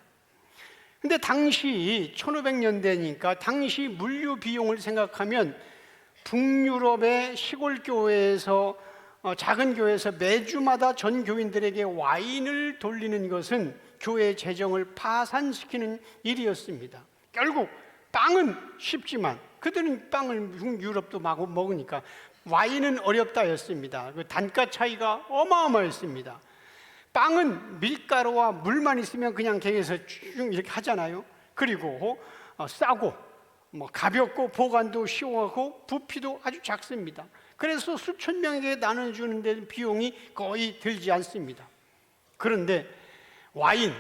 근데 당시 1500년대니까 당시 물류 비용을 생각하면 북유럽의 시골 교회에서 작은 교회에서 매주마다 전 교인들에게 와인을 돌리는 것은 교회 재정을 파산시키는 일이었습니다. 결국 빵은 쉽지만 그들은 빵을 유럽도 먹으니까 와인은 어렵다였습니다. 그 단가 차이가 어마어마했습니다. 빵은 밀가루와 물만 있으면 그냥 개에서 쭉 이렇게 하잖아요. 그리고 싸고 가볍고 보관도 쉬워하고 부피도 아주 작습니다. 그래서 수천 명에게 나눠주는데 비용이 거의 들지 않습니다. 그런데 와인,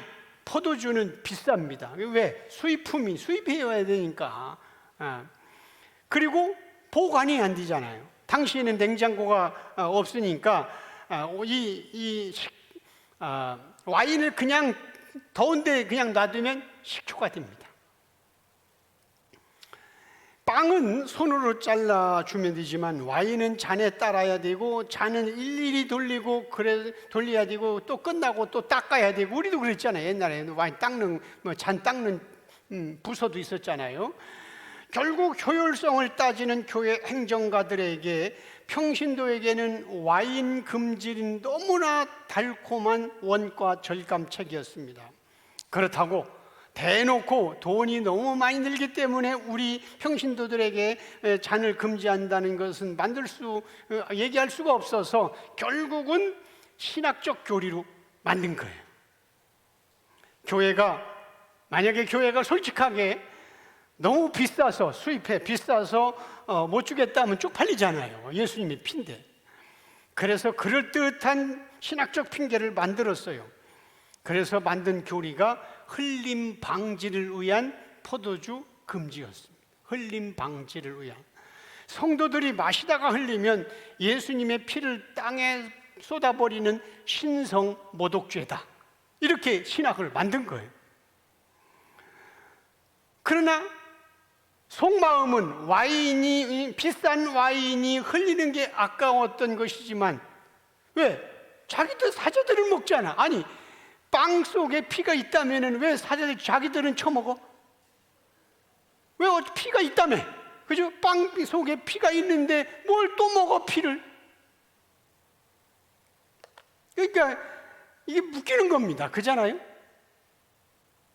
포도주는 비쌉니다. 왜? 수입해야 되니까. 그리고 보관이 안 되잖아요. 당시에는 냉장고가 없으니까 와인을 그냥 더운데 그냥 놔두면 식초가 됩니다. 빵은 손으로 잘라주면 되지만 와인은 잔에 따라야 되고 잔은 일일이 돌려야 되고 또 끝나고 또 닦아야 되고, 우리도 그랬잖아요. 옛날에 와인 닦는 잔 닦는 부서도 있었잖아요. 결국 효율성을 따지는 교회 행정가들에게, 평신도에게는 와인 금지는 너무나 달콤한 원가 절감책이었습니다. 그렇다고 대놓고 돈이 너무 많이 들기 때문에 우리 평신도들에게 잔을 금지한다는 것은 얘기할 수가 없어서 결국은 신학적 교리로 만든 거예요. 만약에 교회가 솔직하게 너무 비싸서 못 주겠다면 쪽팔리잖아요. 예수님이 핀데. 그래서 그럴듯한 신학적 핑계를 만들었어요. 그래서 만든 교리가 흘림 방지를 위한 포도주 금지였습니다. 흘림 방지를 위한. 성도들이 마시다가 흘리면 예수님의 피를 땅에 쏟아버리는 신성 모독죄다, 이렇게 신학을 만든 거예요. 그러나 속마음은 비싼 와인이 흘리는 게 아까웠던 것이지만, 왜? 자기들 사제들을 먹잖아. 아니, 빵 속에 피가 있다면 왜 자기들은 처먹어? 왜 피가 있다며? 그죠? 빵 속에 피가 있는데 뭘 또 먹어, 피를? 그러니까 이게 묶이는 겁니다. 그잖아요?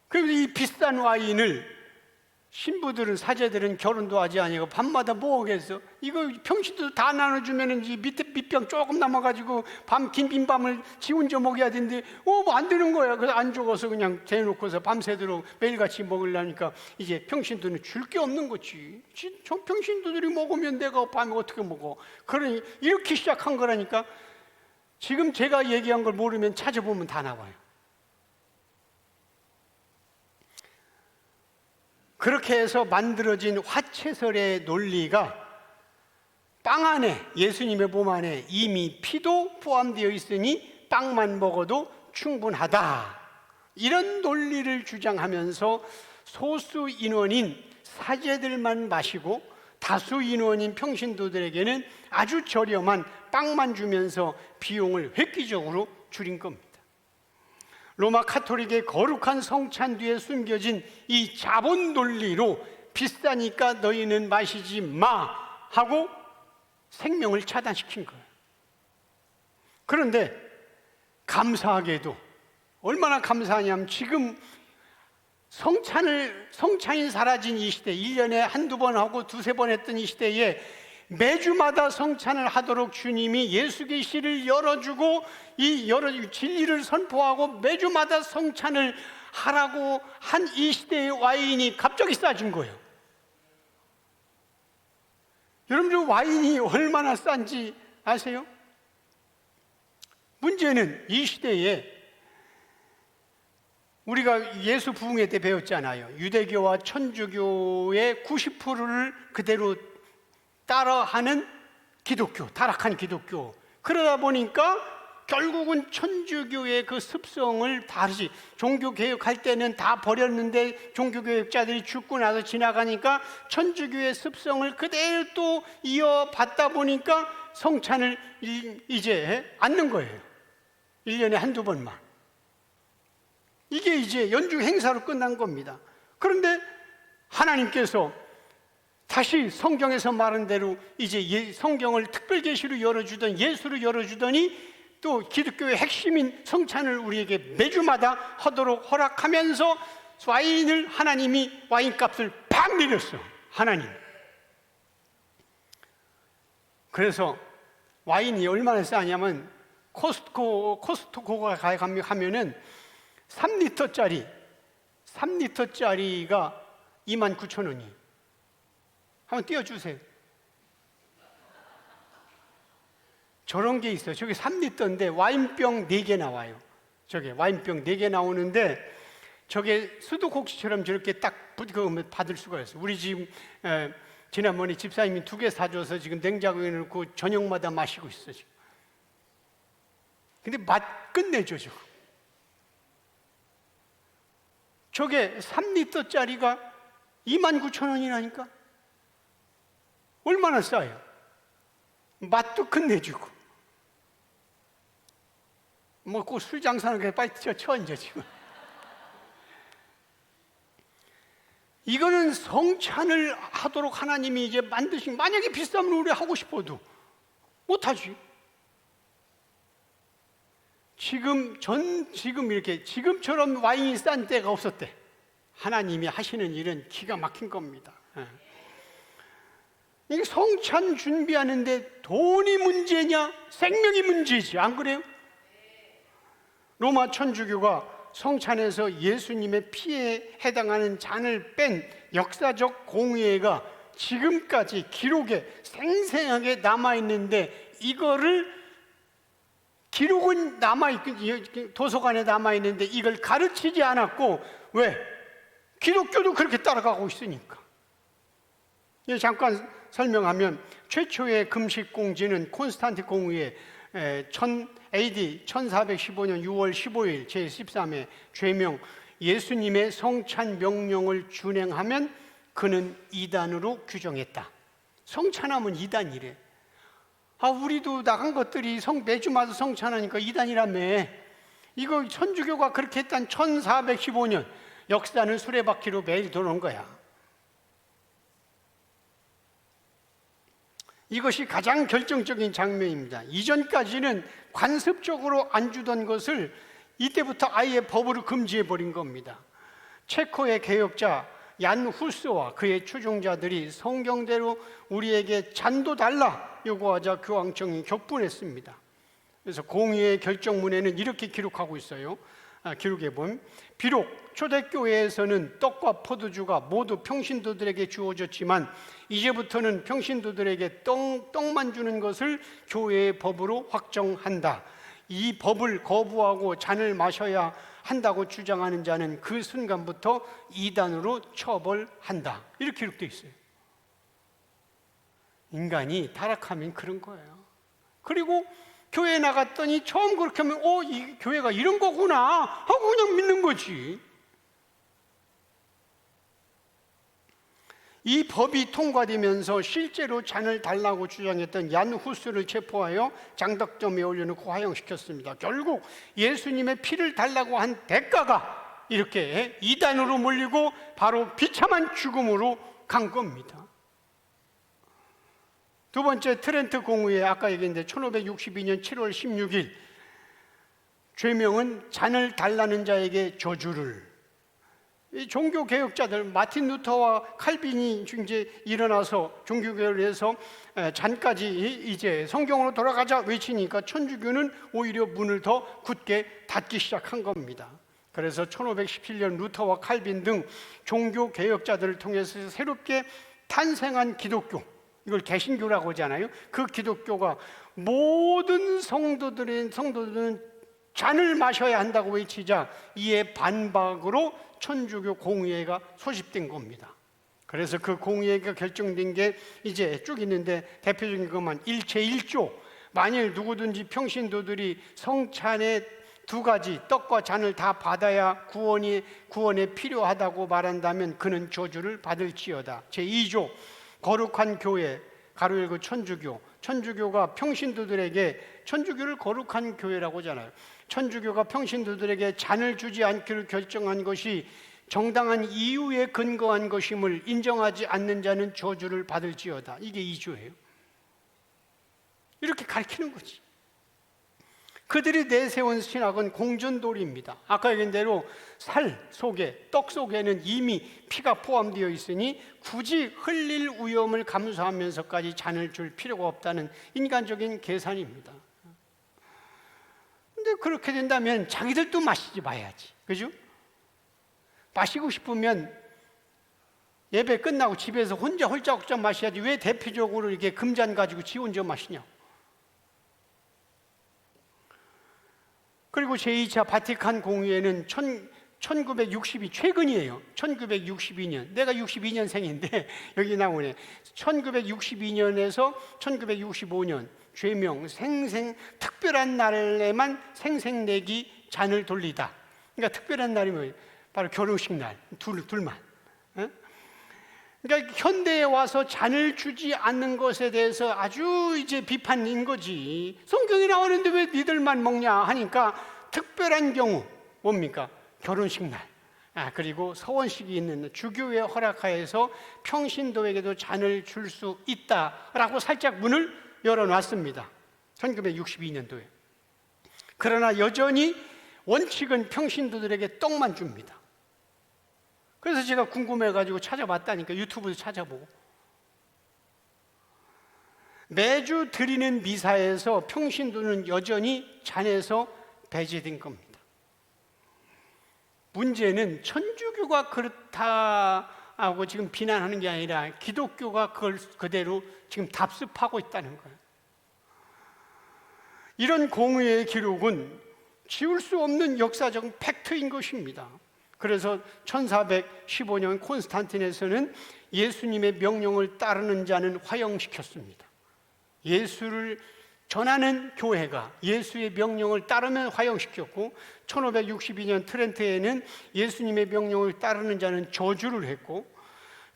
그래서 이 비싼 와인을 신부들은, 사제들은 결혼도 하지 아니고 밤마다 뭐 하겠어? 이거 평신도 다 나눠주면 이 밑병 조금 남아가지고 긴 빈밤을 지 혼자 먹여야 되는데 안 되는 거야. 그래서 안 죽어서 그냥 대놓고서 밤새도록 매일같이 먹으려니까 이제 평신도는 줄 게 없는 거지. 평신도들이 먹으면 내가 밤에 어떻게 먹어? 그러니 이렇게 시작한 거라니까. 지금 제가 얘기한 걸 모르면 찾아보면 다 나와요. 그렇게 해서 만들어진 화채설의 논리가 빵 안에, 예수님의 몸 안에 이미 피도 포함되어 있으니 빵만 먹어도 충분하다, 이런 논리를 주장하면서 소수 인원인 사제들만 마시고 다수 인원인 평신도들에게는 아주 저렴한 빵만 주면서 비용을 획기적으로 줄인 겁니다. 로마 카톨릭의 거룩한 성찬 뒤에 숨겨진 이 자본 논리로 비싸니까 너희는 마시지 마 하고 생명을 차단시킨 거예요. 그런데 감사하게도, 얼마나 감사하냐면 지금 성찬이 사라진 이 시대, 1년에 한두 번 하고 두세 번 했던 이 시대에 매주마다 성찬을 하도록 주님이 예수 계시를 열어주고 진리를 선포하고 매주마다 성찬을 하라고 한 이 시대의 와인이 갑자기 싸진 거예요. 여러분들 와인이 얼마나 싼지 아세요? 문제는 이 시대에 우리가 예수 부흥회 때 배웠잖아요. 유대교와 천주교의 90%를 그대로 따라하는 기독교, 타락한 기독교. 그러다 보니까 결국은 천주교의 그 습성을 다르지. 종교개혁할 때는 다 버렸는데 종교개혁자들이 죽고 나서 지나가니까 천주교의 습성을 그대로 또 이어받다 보니까 성찬을 이제 않는 거예요. 1년에 한두 번만. 이게 이제 연중 행사로 끝난 겁니다. 그런데 하나님께서 다시 성경에서 말한 대로 이제 성경을 특별 계시로 열어주던, 예수로 열어주더니 또 기독교의 핵심인 성찬을 우리에게 매주마다 하도록 허락하면서 하나님이 와인값을 팍 내렸어. 하나님. 그래서 와인이 얼마나 싸냐면 코스트코가 가면은 3리터짜리가 29,000원이에요. 한번 띄워주세요. 저런 게 있어요. 저게 3리터인데 와인병 4개 나와요. 저게 와인병 4개 나오는데 저게 수도꼭지처럼 저렇게 딱 받을 수가 있어요. 우리 지금 지난번에 집사님이 2개 사줘서 지금 냉장고에 넣고 저녁마다 마시고 있어 지금. 근데 맛 끝내줘 지금. 저게 3리터짜리가 29,000원이라니까. 얼마나 싸요? 맛도 끝내주고. 뭐 꼭 술 장사하는 게 빨리 쳐 이제 지금. 이거는 성찬을 하도록 하나님이 이제 만드신, 만약에 비싸면 우리 하고 싶어도 못하지. 지금 이렇게 지금처럼 와인이 싼 때가 없었대. 하나님이 하시는 일은 기가 막힌 겁니다. 이게 성찬 준비하는데 돈이 문제냐 생명이 문제지, 안 그래요? 로마 천주교가 성찬에서 예수님의 피에 해당하는 잔을 뺀 역사적 공의회가 지금까지 기록에 생생하게 남아있는데, 이거를 기록은 도서관에 남아있는데 이걸 가르치지 않았고, 왜? 기독교도 그렇게 따라가고 있으니까. 잠깐 설명하면, 최초의 금식 공지는 콘스탄티 공의회 AD 1415년 6월 15일 제13회 죄명, 예수님의 성찬 명령을 준행하면 그는 이단으로 규정했다. 성찬하면 이단이래. 우리도 나간 것들이 매주마다 성찬하니까 이단이라며. 이거 천주교가 그렇게 했단 1415년. 역사는 수레바퀴로 매일 도는 거야. 이것이 가장 결정적인 장면입니다. 이전까지는 관습적으로 안 주던 것을 이때부터 아예 법으로 금지해버린 겁니다. 체코의 개혁자 얀 후스와 그의 추종자들이 성경대로 우리에게 잔도 달라 요구하자 교황청이 격분했습니다. 그래서 공의회 결정문에는 이렇게 기록하고 있어요. 기록해 보면, 비록 초대교회에서는 떡과 포도주가 모두 평신도들에게 주어졌지만 이제부터는 평신도들에게 떡만 주는 것을 교회의 법으로 확정한다. 이 법을 거부하고 잔을 마셔야 한다고 주장하는 자는 그 순간부터 이단으로 처벌한다. 이렇게 기록되어 있어요. 인간이 타락하면 그런 거예요. 그리고 교회에 나갔더니 처음 그렇게 하면 이 교회가 이런 거구나 하고 그냥 믿는 거지. 이 법이 통과되면서 실제로 잔을 달라고 주장했던 얀 후스를 체포하여 장덕점에 올려놓고 화형시켰습니다. 결국 예수님의 피를 달라고 한 대가가 이렇게 이단으로 몰리고 바로 비참한 죽음으로 간 겁니다. 두 번째, 트렌트 공의회, 아까 얘기했는데 1562년 7월 16일 죄명은 잔을 달라는 자에게 저주를. 이 종교개혁자들 마틴 루터와 칼빈이 이제 일어나서 종교개혁을 해서 잔까지 이제 성경으로 돌아가자 외치니까 천주교는 오히려 문을 더 굳게 닫기 시작한 겁니다. 그래서 1517년 루터와 칼빈 등 종교개혁자들을 통해서 새롭게 탄생한 기독교, 이걸 개신교라고 하잖아요. 그 기독교가 모든 성도들은 잔을 마셔야 한다고 외치자 이에 반박으로 천주교 공의회가 소집된 겁니다. 그래서 그 공의회가 결정된 게 이제 쭉 있는데, 대표적인 것만 일체 1조, 만일 누구든지 평신도들이 성찬의 2가지 떡과 잔을 다 받아야 구원에 필요하다고 말한다면 그는 저주를 받을지어다. 제2조, 거룩한 교회, 가로 열고 천주교가 평신도들에게, 천주교를 거룩한 교회라고 하잖아요. 천주교가 평신도들에게 잔을 주지 않기를 결정한 것이 정당한 이유에 근거한 것임을 인정하지 않는 자는 저주를 받을지어다. 이게 2조예요. 이렇게 가르치는 거지. 그들이 내세운 신학은 공전도리입니다. 아까 얘기한 대로 살 속에, 떡 속에는 이미 피가 포함되어 있으니 굳이 흘릴 위험을 감수하면서까지 잔을 줄 필요가 없다는 인간적인 계산입니다. 근데 그렇게 된다면 자기들도 마시지 마야지. 그죠? 마시고 싶으면 예배 끝나고 집에서 혼자 홀짝홀짝 마셔야지 왜 대표적으로 이렇게 금잔 가지고 지 혼자 마시냐. 그리고 제2차 바티칸 공의회는 1962 최근이에요. 1962년. 내가 62년생인데 여기 나오네. 1962년에서 1965년 죄명 특별한 날에만 생색내기 잔을 돌리다. 그러니까 특별한 날이 뭐예요? 바로 결혼식 날 둘만. 그러니까 현대에 와서 잔을 주지 않는 것에 대해서 아주 이제 비판인 거지. 성경이 나오는데 왜 니들만 먹냐 하니까 특별한 경우 뭡니까? 결혼식 날. 그리고 서원식이 있는 주교회 허락하에서 평신도에게도 잔을 줄 수 있다라고 살짝 문을 열어놨습니다. 1962년도에. 그러나 여전히 원칙은 평신도들에게 떡만 줍니다. 그래서 제가 궁금해가지고 찾아봤다니까, 유튜브에서 찾아보고. 매주 드리는 미사에서 평신도는 여전히 잔에서 배제된 겁니다. 문제는 천주교가 그렇다 하고 지금 비난하는 게 아니라 기독교가 그걸 그대로 지금 답습하고 있다는 거예요. 이런 공의의 기록은 지울 수 없는 역사적 팩트인 것입니다. 그래서 1415년 콘스탄틴에서는 예수님의 명령을 따르는 자는 화형시켰습니다. 예수를 전하는 교회가 예수의 명령을 따르면 화형시켰고, 1562년 트렌트에는 예수님의 명령을 따르는 자는 저주를 했고,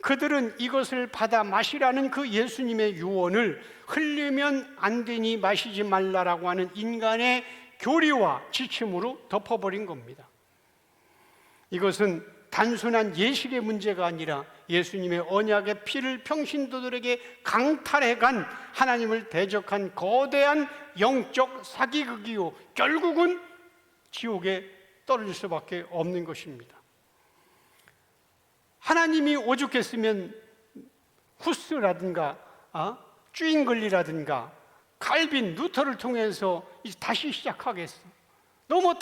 그들은 이것을 받아 마시라는 그 예수님의 유언을 흘리면 안 되니 마시지 말라라고 하는 인간의 교리와 지침으로 덮어버린 겁니다. 이것은 단순한 예식의 문제가 아니라 예수님의 언약의 피를 평신도들에게 강탈해간 하나님을 대적한 거대한 영적 사기극이요, 결국은 지옥에 떨어질 수밖에 없는 것입니다. 하나님이 오죽했으면 후스라든가 쭈잉글리라든가 칼빈, 루터를 통해서 다시 시작하겠어. 너무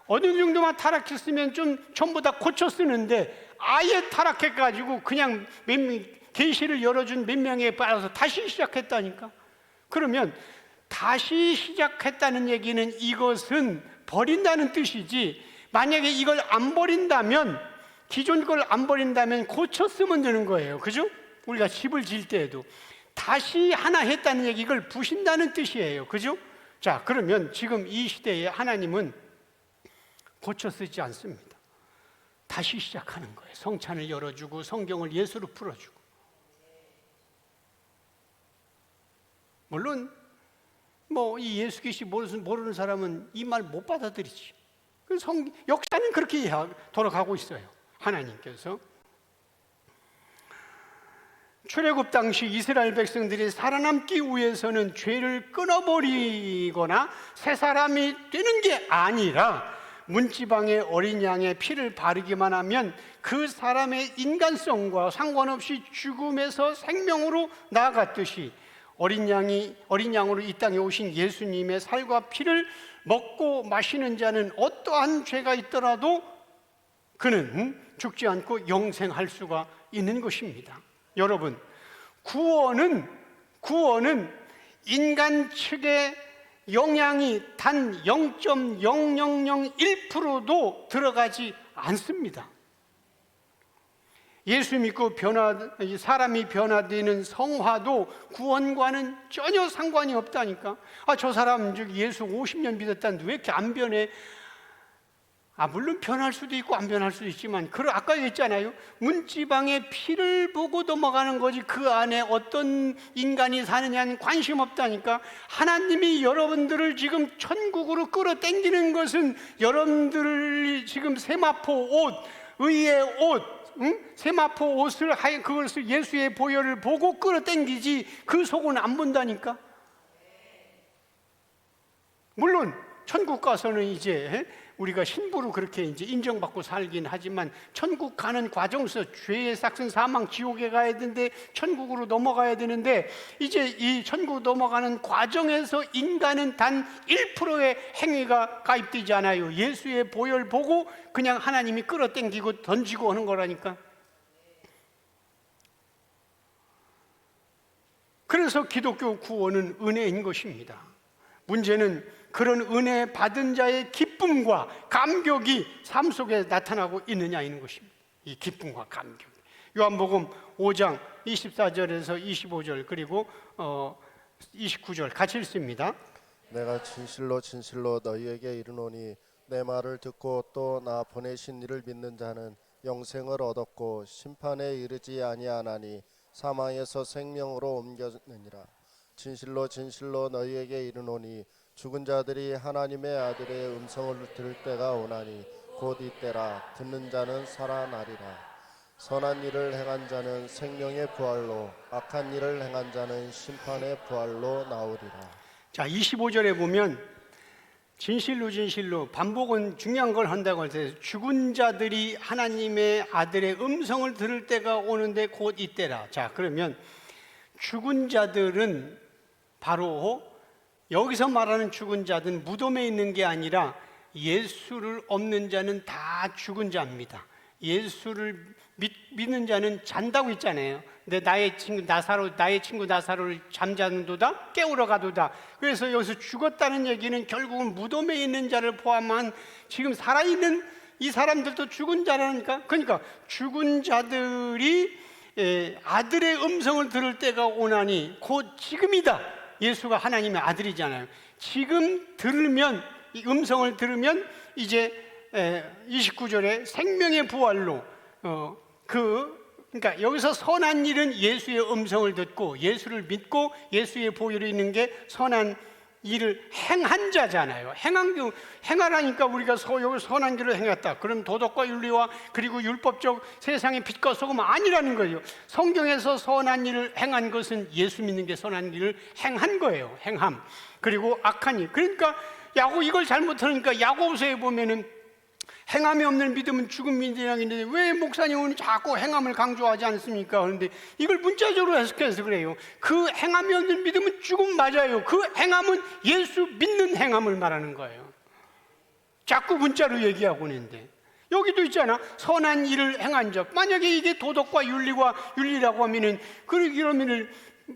어느 정도만 타락했으면 좀 전부 다 고쳐 쓰는데 아예 타락해가지고 그냥 계시를 열어준 몇 명에 빠져서 다시 시작했다니까. 그러면 다시 시작했다는 얘기는 이것은 버린다는 뜻이지, 만약에 이걸 안 버린다면, 기존 걸 안 버린다면 고쳐 쓰면 되는 거예요. 그죠? 우리가 집을 지을 때에도 다시 하나 했다는 얘기, 이걸 부신다는 뜻이에요. 그죠? 자, 그러면 지금 이 시대에 하나님은 고쳐 쓰지 않습니다. 다시 시작하는 거예요. 성찬을 열어주고 성경을 예수로 풀어주고. 물론 이 예수 계시 모르는 사람은 이 말 못 받아들이지. 역사는 그렇게 돌아가고 있어요. 하나님께서 출애굽 당시 이스라엘 백성들이 살아남기 위해서는 죄를 끊어버리거나 새 사람이 되는 게 아니라 문지방의 어린 양의 피를 바르기만 하면 그 사람의 인간성과 상관없이 죽음에서 생명으로 나아갔듯이 어린 양으로 이 땅에 오신 예수님의 살과 피를 먹고 마시는 자는 어떠한 죄가 있더라도 그는 죽지 않고 영생할 수가 있는 것입니다. 여러분, 구원은 인간 측의 영향이 단 0.0001%도 들어가지 않습니다. 예수 믿고 사람이 변화되는 성화도 구원과는 전혀 상관이 없다니까. 저 사람 예수 50년 믿었다는데 왜 이렇게 안 변해? 물론 변할 수도 있고 안 변할 수도 있지만, 아까 얘기했잖아요. 문지방의 피를 보고 넘어가는 거지 그 안에 어떤 인간이 사느냐는 관심 없다니까. 하나님이 여러분들을 지금 천국으로 끌어당기는 것은 여러분들이 지금 세마포 옷, 의의 옷, 세마포 옷을 그것을 예수의 보혈을 보고 끌어당기지 그 속은 안 본다니까. 물론 천국 가서는 이제 우리가 신부로 그렇게 이제 인정받고 살긴 하지만 천국 가는 과정에서 죄의 삭은 사망 지옥에 가야 되는데 천국으로 넘어가야 되는데 이제 이 천국 넘어가는 과정에서 인간은 단 1%의 행위가 가입되지 않아요. 예수의 보혈 보고 그냥 하나님이 끌어당기고 던지고 하는 거라니까. 그래서 기독교 구원은 은혜인 것입니다. 문제는 그런 은혜 받은 자의 기쁨과 감격이 삶 속에 나타나고 있느냐인 것입니다. 이 기쁨과 감격. 요한복음 5장 24절에서 25절 그리고 29절 같이 읽습니다. 내가 진실로 진실로 너희에게 이르노니 내 말을 듣고 또 나 보내신 이를 믿는 자는 영생을 얻었고 심판에 이르지 아니하나니 사망에서 생명으로 옮겨느니라. 진실로 진실로 너희에게 이르노니 죽은 자들이 하나님의 아들의 음성을 들을 때가 오나니 곧 이때라. 듣는 자는 살아나리라. 선한 일을 행한 자는 생명의 부활로 악한 일을 행한 자는 심판의 부활로 나오리라. 자, 25절에 보면 진실로 진실로 반복은 중요한 걸 한다고 해서 죽은 자들이 하나님의 아들의 음성을 들을 때가 오는데 곧 이때라. 자, 그러면 죽은 자들은 바로 여기서 말하는 죽은 자들은 무덤에 있는 게 아니라 예수를 없는 자는 다 죽은 자입니다. 예수를 믿는 자는 잔다고 있잖아요. 근데 나의 친구 나사로를 잠자는도다 깨우러 가도다. 그래서 여기서 죽었다는 얘기는 결국은 무덤에 있는 자를 포함한 지금 살아있는 이 사람들도 죽은 자라니까. 그러니까 죽은 자들이 아들의 음성을 들을 때가 오나니 곧 지금이다. 예수가 하나님의 아들이잖아요. 지금 들으면, 이 음성을 들으면 이제 29절에 생명의 부활로 그러니까 여기서 선한 일은 예수의 음성을 듣고 예수를 믿고 예수의 보혈이 있는 게 선한 일을 행한 자잖아요. 행하라니까 우리가 여기 선한 길을 행했다. 그럼 도덕과 윤리와 그리고 율법적 세상의 빛과 소금 아니라는 거예요. 성경에서 선한 일을 행한 것은 예수 믿는 게 선한 일을 행한 거예요. 행함. 그리고 악한 일. 그러니까 이걸 잘못하니까 야고보서에 보면은 행함이 없는 믿음은 죽은 믿음이라는데 왜 목사님은 자꾸 행함을 강조하지 않습니까? 그런데 이걸 문자적으로 해석해서 그래요. 그 행함이 없는 믿음은 죽음 맞아요. 그 행함은 예수 믿는 행함을 말하는 거예요. 자꾸 문자로 얘기하고 있는데 여기도 있잖아. 선한 일을 행한 자. 만약에 이게 도덕과 윤리라고 하면은 그러면은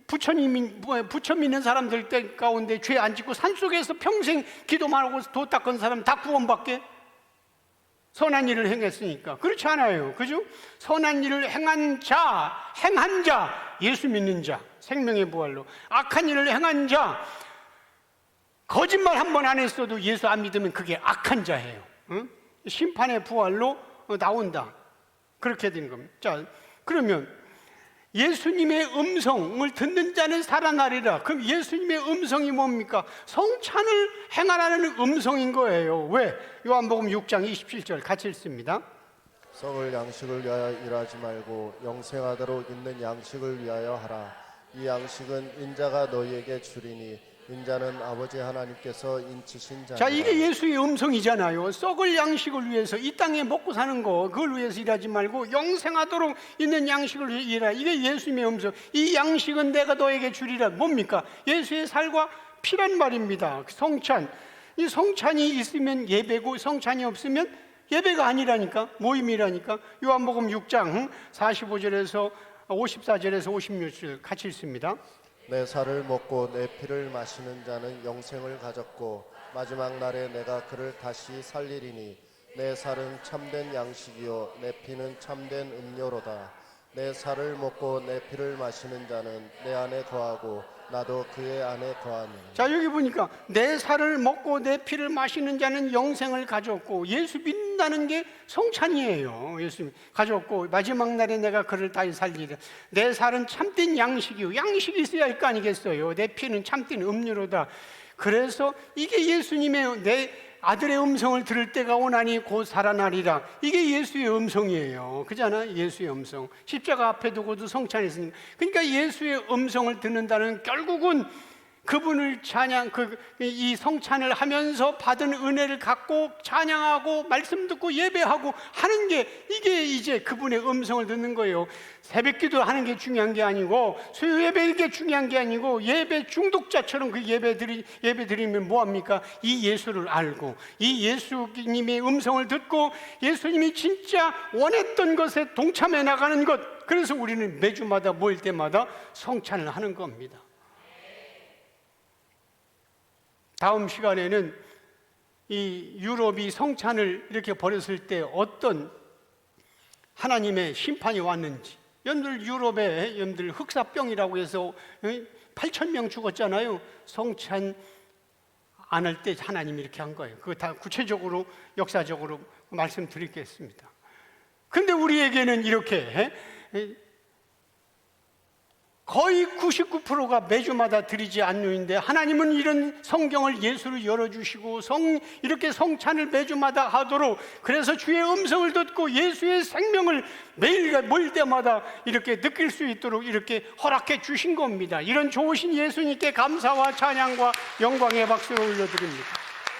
부처 믿는 사람들 가운데 죄 안 짓고 산속에서 평생 기도만 하고 도 닦은 사람 다 구원받게? 선한 일을 행했으니까. 그렇지 않아요. 그죠? 선한 일을 행한 자, 예수 믿는 자, 생명의 부활로. 악한 일을 행한 자, 거짓말 한 번 안 했어도 예수 안 믿으면 그게 악한 자예요. 응? 심판의 부활로 나온다. 그렇게 된 겁니다. 자, 그러면 예수님의 음성을 듣는 자는 살아나리라. 그럼 예수님의 음성이 뭡니까? 성찬을 행하라는 음성인 거예요. 왜? 요한복음 6장 27절 같이 읽습니다. 썩을 양식을 위하여 일하지 말고 영생하도록 있는 양식을 위하여 하라. 이 양식은 인자가 너희에게 주리니 인자는 아버지 하나님께서 인치신 자니라. 자, 이게 예수의 음성이잖아요. 썩을 양식을 위해서 이 땅에 먹고 사는 거 그걸 위해서 일하지 말고 영생하도록 있는 양식을 위해서 일하라. 이게 예수님의 음성. 이 양식은 내가 너에게 주리라. 뭡니까? 예수의 살과 피란 말입니다. 성찬. 이 성찬이 있으면 예배고 성찬이 없으면 예배가 아니라니까. 모임이라니까. 요한복음 6장 45절에서 54절에서 56절 같이 읽습니다. 내 살을 먹고 내 피를 마시는 자는 영생을 가졌고 마지막 날에 내가 그를 다시 살리리니 내 살은 참된 양식이요 내 피는 참된 음료로다. 내 살을 먹고 내 피를 마시는 자는 내 안에 거하고 나도 그의 안에 거하니. 자, 여기 보니까 내 살을 먹고 내 피를 마시는 자는 영생을 가졌고 예수 믿는다는 게 성찬이에요. 예수 가졌고 마지막 날에 내가 그를 다시 살리리라. 내 살은 참된 양식이요. 양식이 있어야 할 거 아니겠어요. 내 피는 참된 음료로다. 그래서 이게 예수님의 내 아들의 음성을 들을 때가 오나니 곧 살아나리라. 이게 예수의 음성이에요. 그잖아. 예수의 음성. 십자가 앞에 두고도 성찬했으니까. 그러니까 예수의 음성을 듣는다는 결국은 그분을 이 성찬을 하면서 받은 은혜를 갖고 찬양하고 말씀 듣고 예배하고 하는 게, 이게 이제 그분의 음성을 듣는 거예요. 새벽기도 하는 게 중요한 게 아니고, 수요 예배 게 중요한 게 아니고, 예배 중독자처럼 그 예배 드리면 뭐합니까? 이 예수를 알고 이 예수님의 음성을 듣고 예수님이 진짜 원했던 것에 동참해 나가는 것. 그래서 우리는 매주마다 모일 때마다 성찬을 하는 겁니다. 다음 시간에는 이 유럽이 성찬을 이렇게 버렸을 때 어떤 하나님의 심판이 왔는지, 여러분들 유럽에 여러분들 흑사병이라고 해서 8,000명 죽었잖아요. 성찬 안 할 때 하나님이 이렇게 한 거예요. 그거 다 구체적으로 역사적으로 말씀드리겠습니다. 근데 우리에게는 이렇게 거의 99%가 매주마다 드리지 않는데, 하나님은 이런 성경을 예수로 열어주시고 이렇게 성찬을 매주마다 하도록, 그래서 주의 음성을 듣고 예수의 생명을 매일 모일 때마다 이렇게 느낄 수 있도록 이렇게 허락해 주신 겁니다. 이런 좋으신 예수님께 감사와 찬양과 영광의 박수를 올려드립니다.